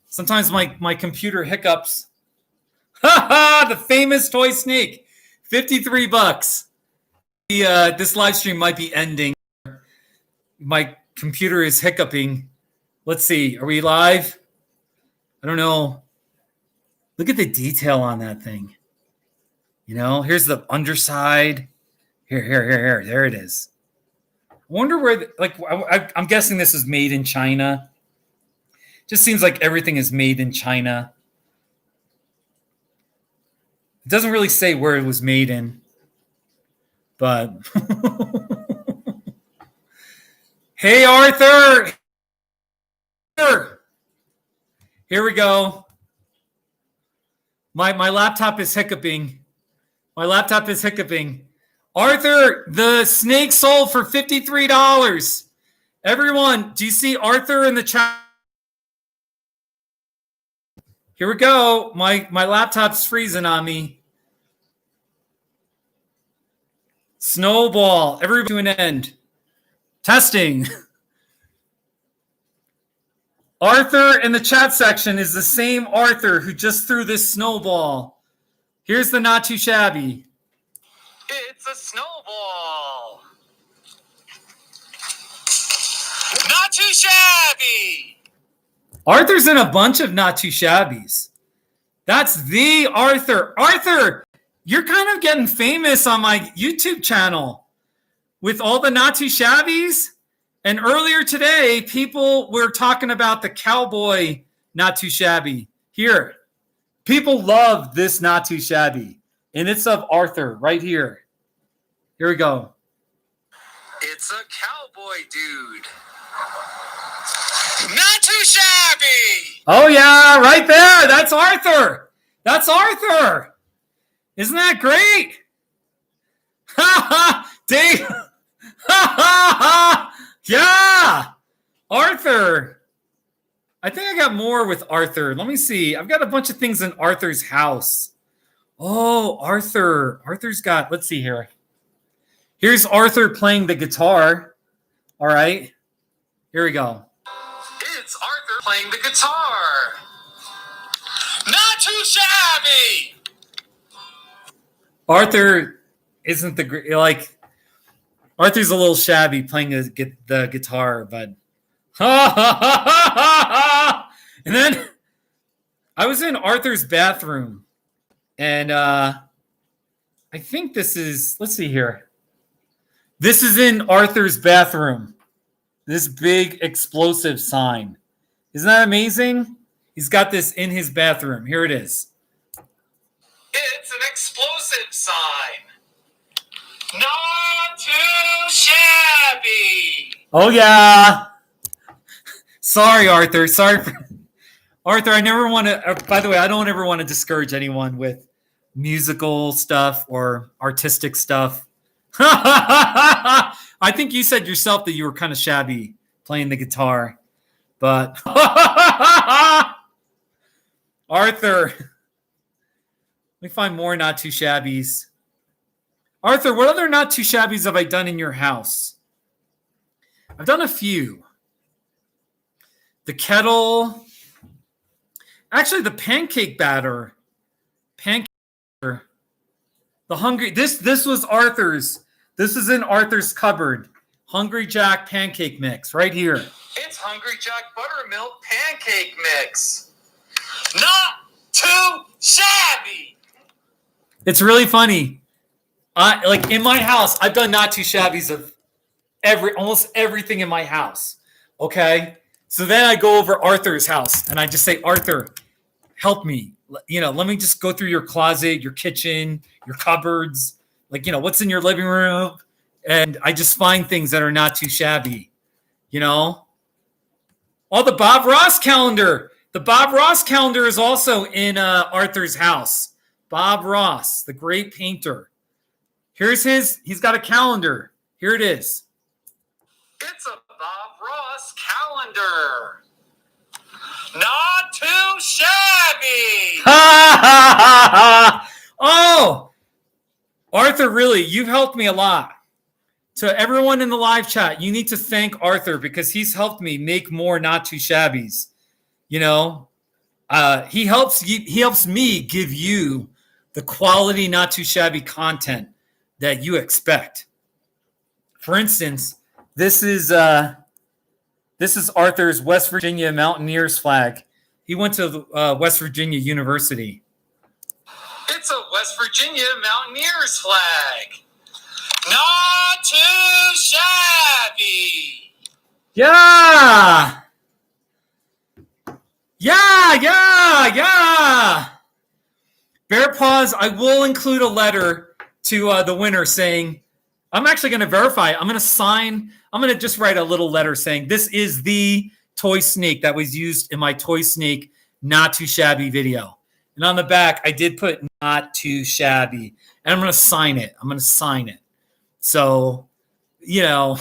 Sometimes my computer hiccups. Ha ha! The famous toy snake. $53. This live stream might be ending. My computer is hiccuping. Let's see. Are we live? I don't know. Look at the detail on that thing. You know, here's the underside. Here. There it is. I wonder where, I'm guessing this is made in China. Just seems like everything is made in China. It doesn't really say where it was made in. But hey, Arthur. Here we go. My laptop is hiccuping. Arthur, the snake sold for $53. Everyone, do you see Arthur in the chat? Here we go. My laptop's freezing on me. Snowball. Everybody to an end. Testing. Arthur in the chat section is the same Arthur who just threw this snowball. Here's the not too shabby. It's a snowball. Not too shabby. Arthur's in a bunch of not too shabbies. That's the Arthur. Arthur, you're kind of getting famous on my YouTube channel with all the not too shabbies. And earlier today, people were talking about the cowboy not too shabby. Here, people love this not too shabby. And it's of Arthur right here. Here we go. It's a cowboy dude. Not too shabby. Oh, yeah, right there. That's Arthur. Isn't that great? Ha ha. Dave. Ha ha ha. Yeah. Arthur. I think I got more with Arthur. Let me see. I've got a bunch of things in Arthur's house. Oh, Arthur. Arthur's got, let's see here. Here's Arthur playing the guitar. All right. Here we go. It's Arthur playing the guitar. Not too shabby. Arthur isn't Arthur's a little shabby playing the guitar, but and then I was in Arthur's bathroom, and I think this is, let's see here. This is in Arthur's bathroom. This big explosive sign. Isn't that amazing? He's got this in his bathroom. Here it is. It's an explosive sign. Not too shabby. Oh, yeah. Sorry, Arthur. Arthur, I never want to, by the way, I don't ever want to discourage anyone with musical stuff or artistic stuff. I think you said yourself that you were kind of shabby playing the guitar. But Arthur, let me find more not too shabbies. Arthur, what other not too shabbies have I done in your house? I've done a few. the kettle. Actually, the pancake batter. Pancake batter. The hungry. This was Arthur's. This is in Arthur's cupboard. Hungry Jack pancake mix right here. It's Hungry Jack buttermilk pancake mix. Not too shabby. It's really funny. Like in my house, I've done not too shabbies of almost everything in my house. Okay, so then I go over Arthur's house and I just say, Arthur, help me. Let me just go through your closet, your kitchen, your cupboards. Like, what's in your living room? And I just find things that are not too shabby. Oh, the Bob Ross calendar. The Bob Ross calendar is also in Arthur's house. Bob Ross, the great painter. He's got a calendar. Here it is. It's a Bob Ross calendar. Not too shabby. Oh, Arthur, really, you've helped me a lot. To everyone in the live chat, you need to thank Arthur because he's helped me make more not too shabbies. He helps me give you the quality not too shabby content that you expect. For instance, this is Arthur's West Virginia Mountaineers flag. He went to West Virginia University. It's a West Virginia Mountaineers flag. Not too shabby. Yeah. Yeah. Bear Paws, I will include a letter to the winner saying, I'm actually going to verify. I'm going to just write a little letter saying this is the toy snake that was used in my toy snake not too shabby video. And on the back, I did put not too shabby. And I'm going to sign it. So, I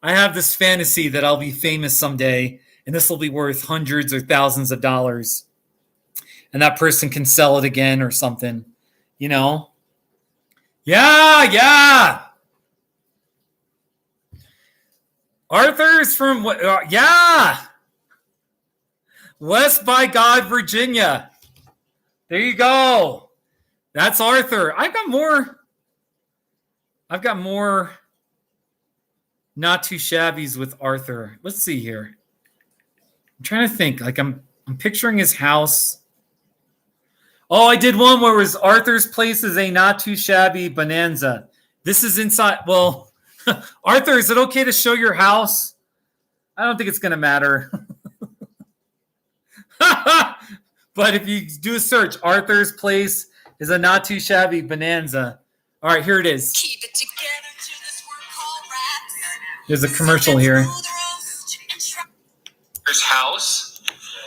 have this fantasy that I'll be famous someday, and this will be worth hundreds or thousands of dollars. And that person can sell it again or something, Yeah. Arthur's from, West by God, Virginia. There you go. That's Arthur. I've got more not too shabbies with Arthur. Let's see here. I'm trying to think. Like I'm picturing his house. Oh, I did one where it was Arthur's place is a not too shabby bonanza. This is inside. Well, Arthur, is it okay to show your house? I don't think it's going to matter. But if you do a search, Arthur's place is a not too shabby bonanza. All right, here it is. Keep it together to this work called rap. There's a commercial here. His house,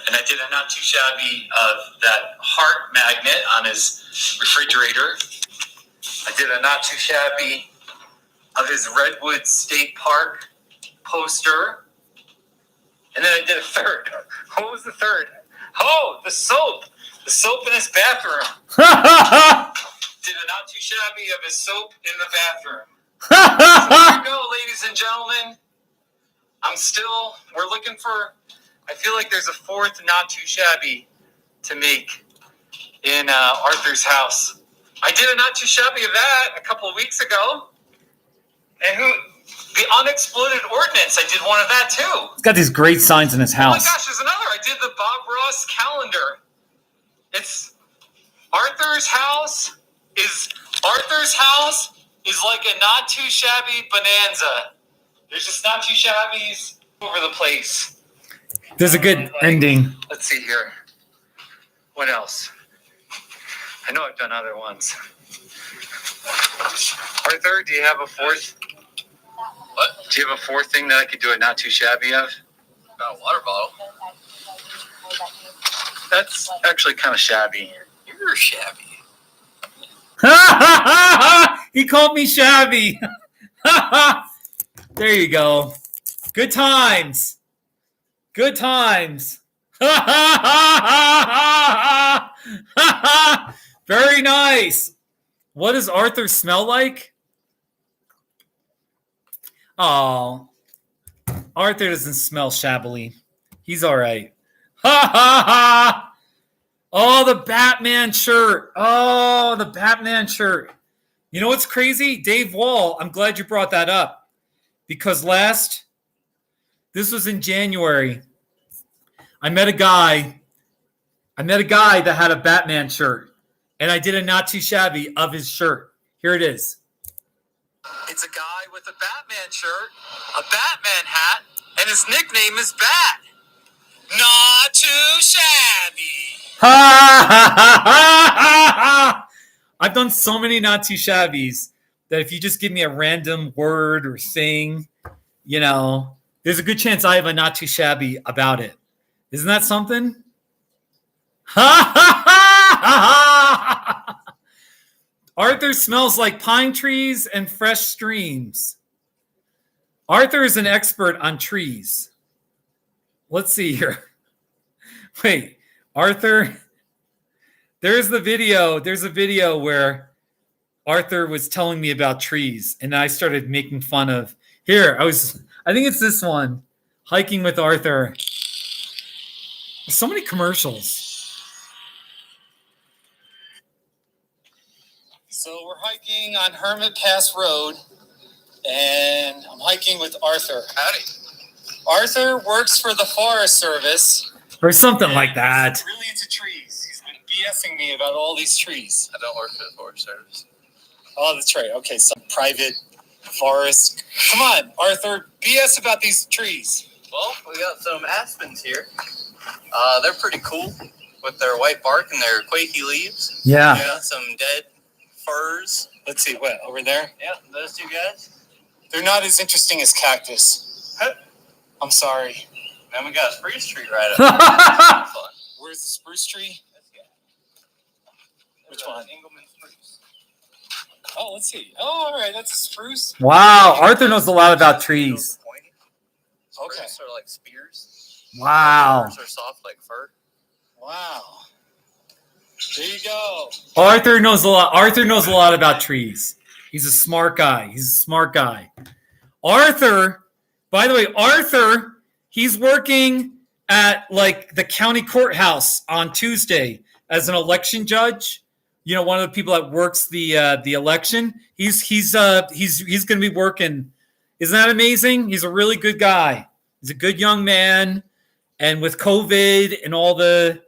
and I did a not too shabby of that heart magnet on his refrigerator. I did a not too shabby of his Redwood State Park poster. And then I did a third. What was the third? Oh, the soap. The soap in his bathroom. Did a not too shabby of his soap in the bathroom. So there you go, ladies and gentlemen. We're looking for, I feel like there's a fourth not too shabby to make in Arthur's house. I did a not too shabby of that a couple of weeks ago. And the unexploded ordnance, I did one of that too. He's got these great signs in his house. Oh my gosh, there's another. I did the Bob Ross calendar. It's Arthur's house is like a not too shabby bonanza. There's just not too shabbies over the place. There's a good ending. Let's see here. What else? I know I've done other ones. Arthur, do you have a fourth? What? Do you have a fourth thing that I could do a not too shabby of? Got a water bottle. That's actually kind of shabby. You're shabby. He called me shabby. There you go. Good times. Good times. Very nice. What does Arthur smell like? Oh, Arthur doesn't smell shabbily. He's all right. Ha ha ha! Oh, the Batman shirt. Oh, the Batman shirt. You know what's crazy? Dave Wall, I'm glad you brought that up. Because this was in January. I met a guy that had a Batman shirt. And I did a not too shabby of his shirt. Here it is. It's a guy with a Batman shirt, a Batman hat, and his nickname is Bat. Not too shabby. Ha ha ha ha ha! I've done so many not too shabbies that if you just give me a random word or thing, there's a good chance I have a not too shabby about it. Isn't that something? Ha ha ha ha! Arthur smells like pine trees and fresh streams. Arthur is an expert on trees. Let's see here. Wait, Arthur. There's a video where Arthur was telling me about trees, and I started making fun of. I think it's this one, hiking with Arthur. So many commercials. So we're hiking on Hermit Pass Road, and I'm hiking with Arthur. Howdy. Arthur works for the Forest Service. Or something like that. He's really into trees. He's been BSing me about all these trees. I don't work for the Forest Service. Oh, that's right. Okay, some private forest. Come on, Arthur, BS about these trees. Well, we got some aspens here. They're pretty cool with their white bark and their quaky leaves. Yeah. We got some dead firs. Let's see, what, over there? Yeah, those two guys. They're not as interesting as cactus. I'm sorry. Then we got a spruce tree right up. Fun. Where's the spruce tree? Which one? Engelmann spruce. Oh, let's see. Oh, all right, that's a spruce. Wow, Arthur knows a lot about trees. Okay. Spruce are like spears. Wow. Firs are soft like fir. Wow. There you go. Arthur knows a lot. Arthur knows a lot about trees. He's a smart guy. Arthur, by the way, he's working at like the county courthouse on Tuesday as an election judge. You know, one of the people that works the election. He's going to be working. Isn't that amazing? He's a really good guy. He's a good young man, and with COVID and all the,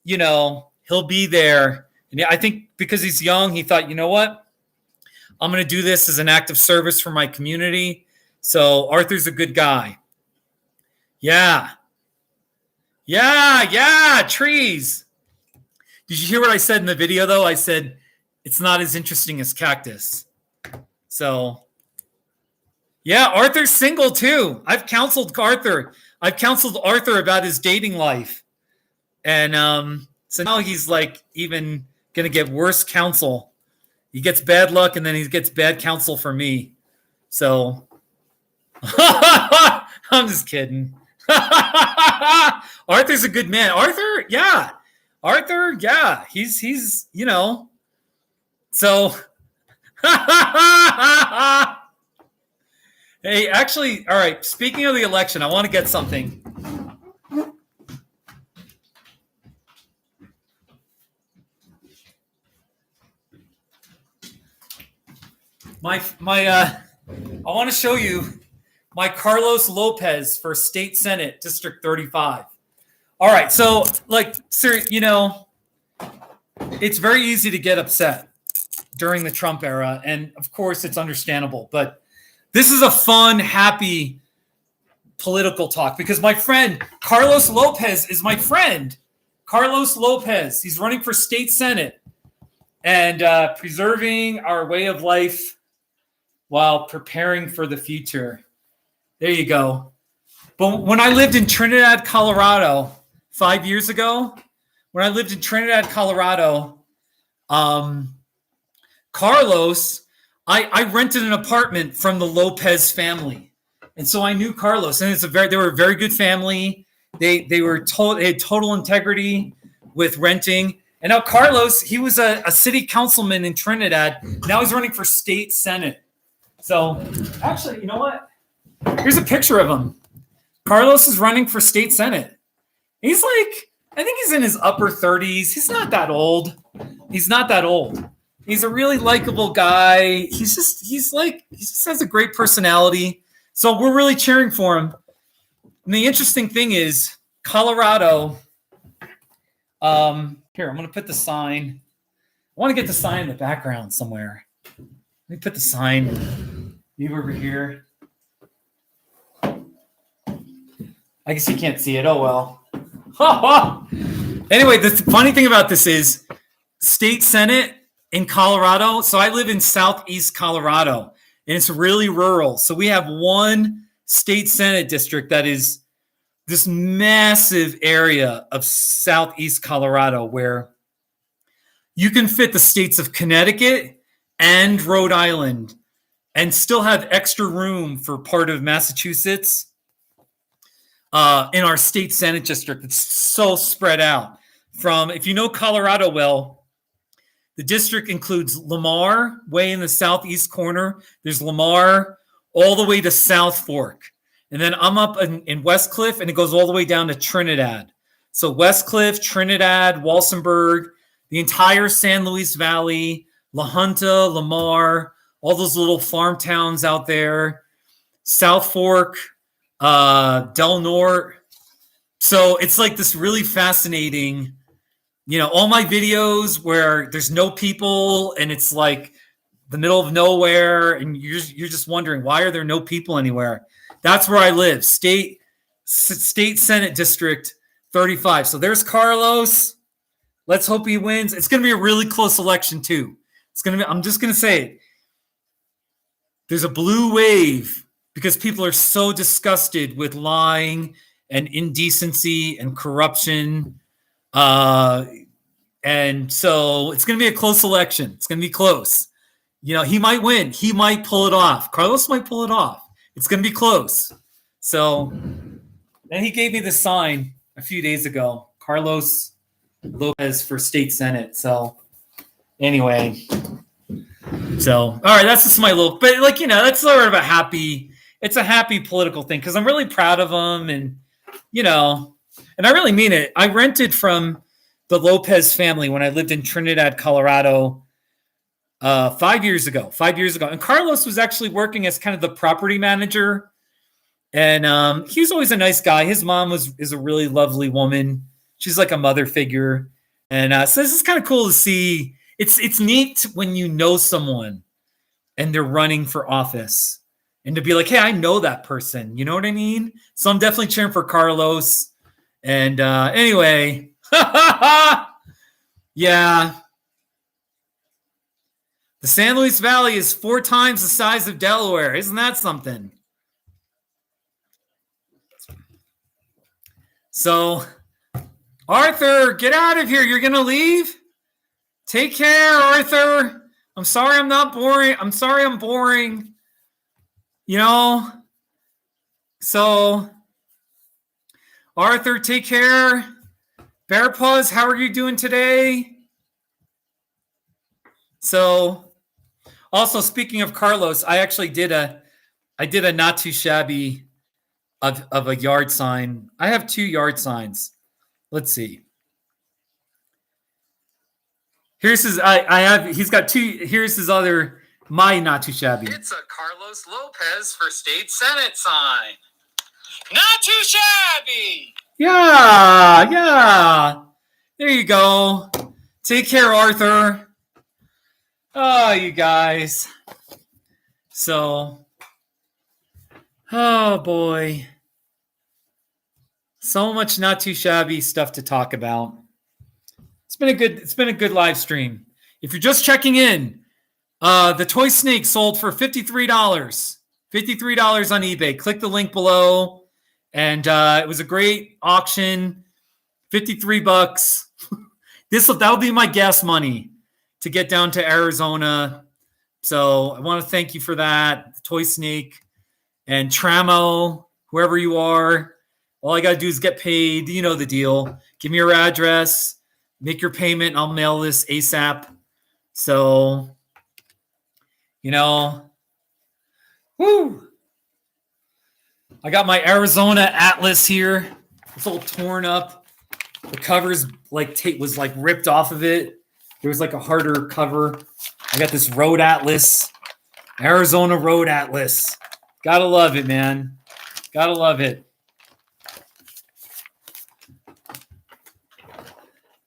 he'll be there. And I think because he's young, he thought, you know what? I'm going to do this as an act of service for my community. So Arthur's a good guy. Yeah. Trees. Did you hear what I said in the video, though? I said it's not as interesting as cactus. So, yeah, Arthur's single, too. I've counseled Arthur about his dating life. And so now he's like even going to get worse counsel. He gets bad luck, and then he gets bad counsel from me. So, I'm just kidding. Arthur's a good man. Arthur, yeah. He's so. Hey, actually, all right. Speaking of the election, I want to get something. I want to show you my Carlos Lopez for State Senate, District 35. All right, so sir, it's very easy to get upset during the Trump era, and of course it's understandable, but this is a fun, happy political talk because my friend Carlos Lopez is my friend. Carlos Lopez, he's running for State Senate and preserving our way of life while preparing for the future. There you go. But when I lived in Trinidad, Colorado, 5 years ago, Carlos, I rented an apartment from the Lopez family. And so I knew Carlos, and they were a very good family. They had total integrity with renting. And now Carlos, he was a city councilman in Trinidad. Now he's running for state senate. So actually, you know what? Here's a picture of him. Carlos is running for state senate. He's like, I think he's in his upper 30s. He's not that old. He's not that old. He's a really likable guy. He just has a great personality. So we're really cheering for him. And the interesting thing is, Colorado. Here, I'm going to put the sign. I want to get the sign in the background somewhere. Let me put the sign maybe over here. I guess you can't see it. Oh, well. Anyway, the funny thing about this is state senate in Colorado. So I live in southeast Colorado, and it's really rural. So we have one state senate district that is this massive area of southeast Colorado where you can fit the states of Connecticut and Rhode Island and still have extra room for part of Massachusetts in our state senate district. It's so spread out. From, if you know Colorado well, the district includes Lamar, way in the southeast corner. There's Lamar all the way to South Fork. And then I'm up in West Cliff, and it goes all the way down to Trinidad. So West Cliff, Trinidad, Walsenburg, the entire San Luis Valley, La Junta, Lamar, all those little farm towns out there, South Fork, Del Norte. So it's like this really fascinating, all my videos where there's no people and it's like the middle of nowhere, and you're just wondering, why are there no people anywhere? That's where I live, state senate district 35. So there's Carlos. Let's hope he wins. It's going to be a really close election too. I'm just going to say it. There's a blue wave because people are so disgusted with lying and indecency and corruption. And so it's going to be a close election. It's going to be close. He might win. He might pull it off. Carlos might pull it off. It's going to be close. So then he gave me the sign a few days ago, Carlos Lopez for state senate. So anyway, all right, that's just my little, but that's sort of a happy political thing because I'm really proud of him. And, and I really mean it. I rented from the Lopez family when I lived in Trinidad, Colorado, 5 years ago. And Carlos was actually working as kind of the property manager. And he was always a nice guy. His mom is a really lovely woman. She's like a mother figure. And so this is kind of cool to see. It's neat when you know someone and they're running for office and to be like, hey, I know that person. You know what I mean? So I'm definitely cheering for Carlos. And anyway, yeah. The San Luis Valley is 4 times the size of Delaware. Isn't that something? So, Arthur, get out of here. You're going to leave? Take care, Arthur. I'm sorry I'm not boring. I'm sorry I'm boring. So, Arthur, take care. Bear Paws, how are you doing today? So, also speaking of Carlos, I actually did a not too shabby of a yard sign. I have 2 yard signs. Let's see. Here's his. He's got 2. Here's his other. My not too shabby. It's a Carlos Lopez for state senate sign. Not too shabby. Yeah. There you go. Take care, Arthur. Oh, you guys. So, oh boy. So much not too shabby stuff to talk about. It's been a good live stream. If you're just checking in, the toy snake sold for $53. $53 on eBay. Click the link below. And it was a great auction. $53. That'll be my gas money to get down to Arizona. So I want to thank you for that. Toy Snake and Tramo, whoever you are. All I got to do is get paid. You know the deal. Give me your address. Make your payment. I'll mail this ASAP. So, woo. I got my Arizona Atlas here. It's all torn up. The cover's like was like ripped off of it. There was like a harder cover. I got this Road Atlas, Arizona Road Atlas. Gotta love it, man. Gotta love it.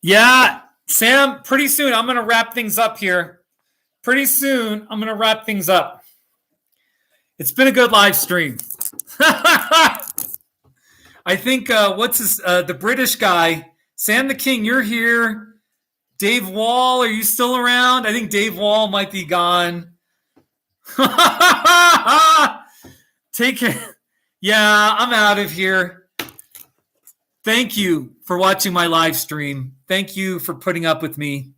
Yeah, Sam, pretty soon I'm going to wrap things up here. Pretty soon I'm going to wrap things up. It's been a good live stream. I think, the British guy, Sam the King, you're here. Dave Wall, are you still around? I think Dave Wall might be gone. Take care. Yeah, I'm out of here. Thank you for watching my live stream. Thank you for putting up with me.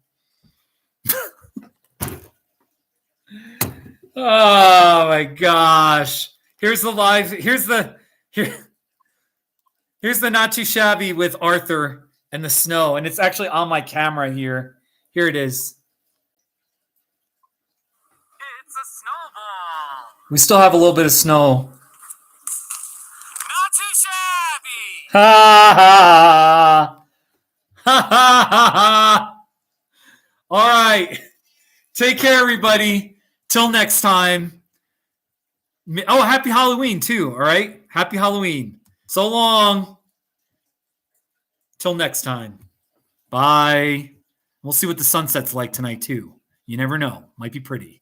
Oh my gosh. Here's the not too shabby with Arthur and the snow. And it's actually on my camera here. Here it is. It's a snowball. We still have a little bit of snow. Not too shabby. Ha ha ha ha ha. All right. Take care, everybody. Till next time. Oh, happy Halloween, too. All right. Happy Halloween. So long. Till next time. Bye. We'll see what the sunset's like tonight, too. You never know. Might be pretty.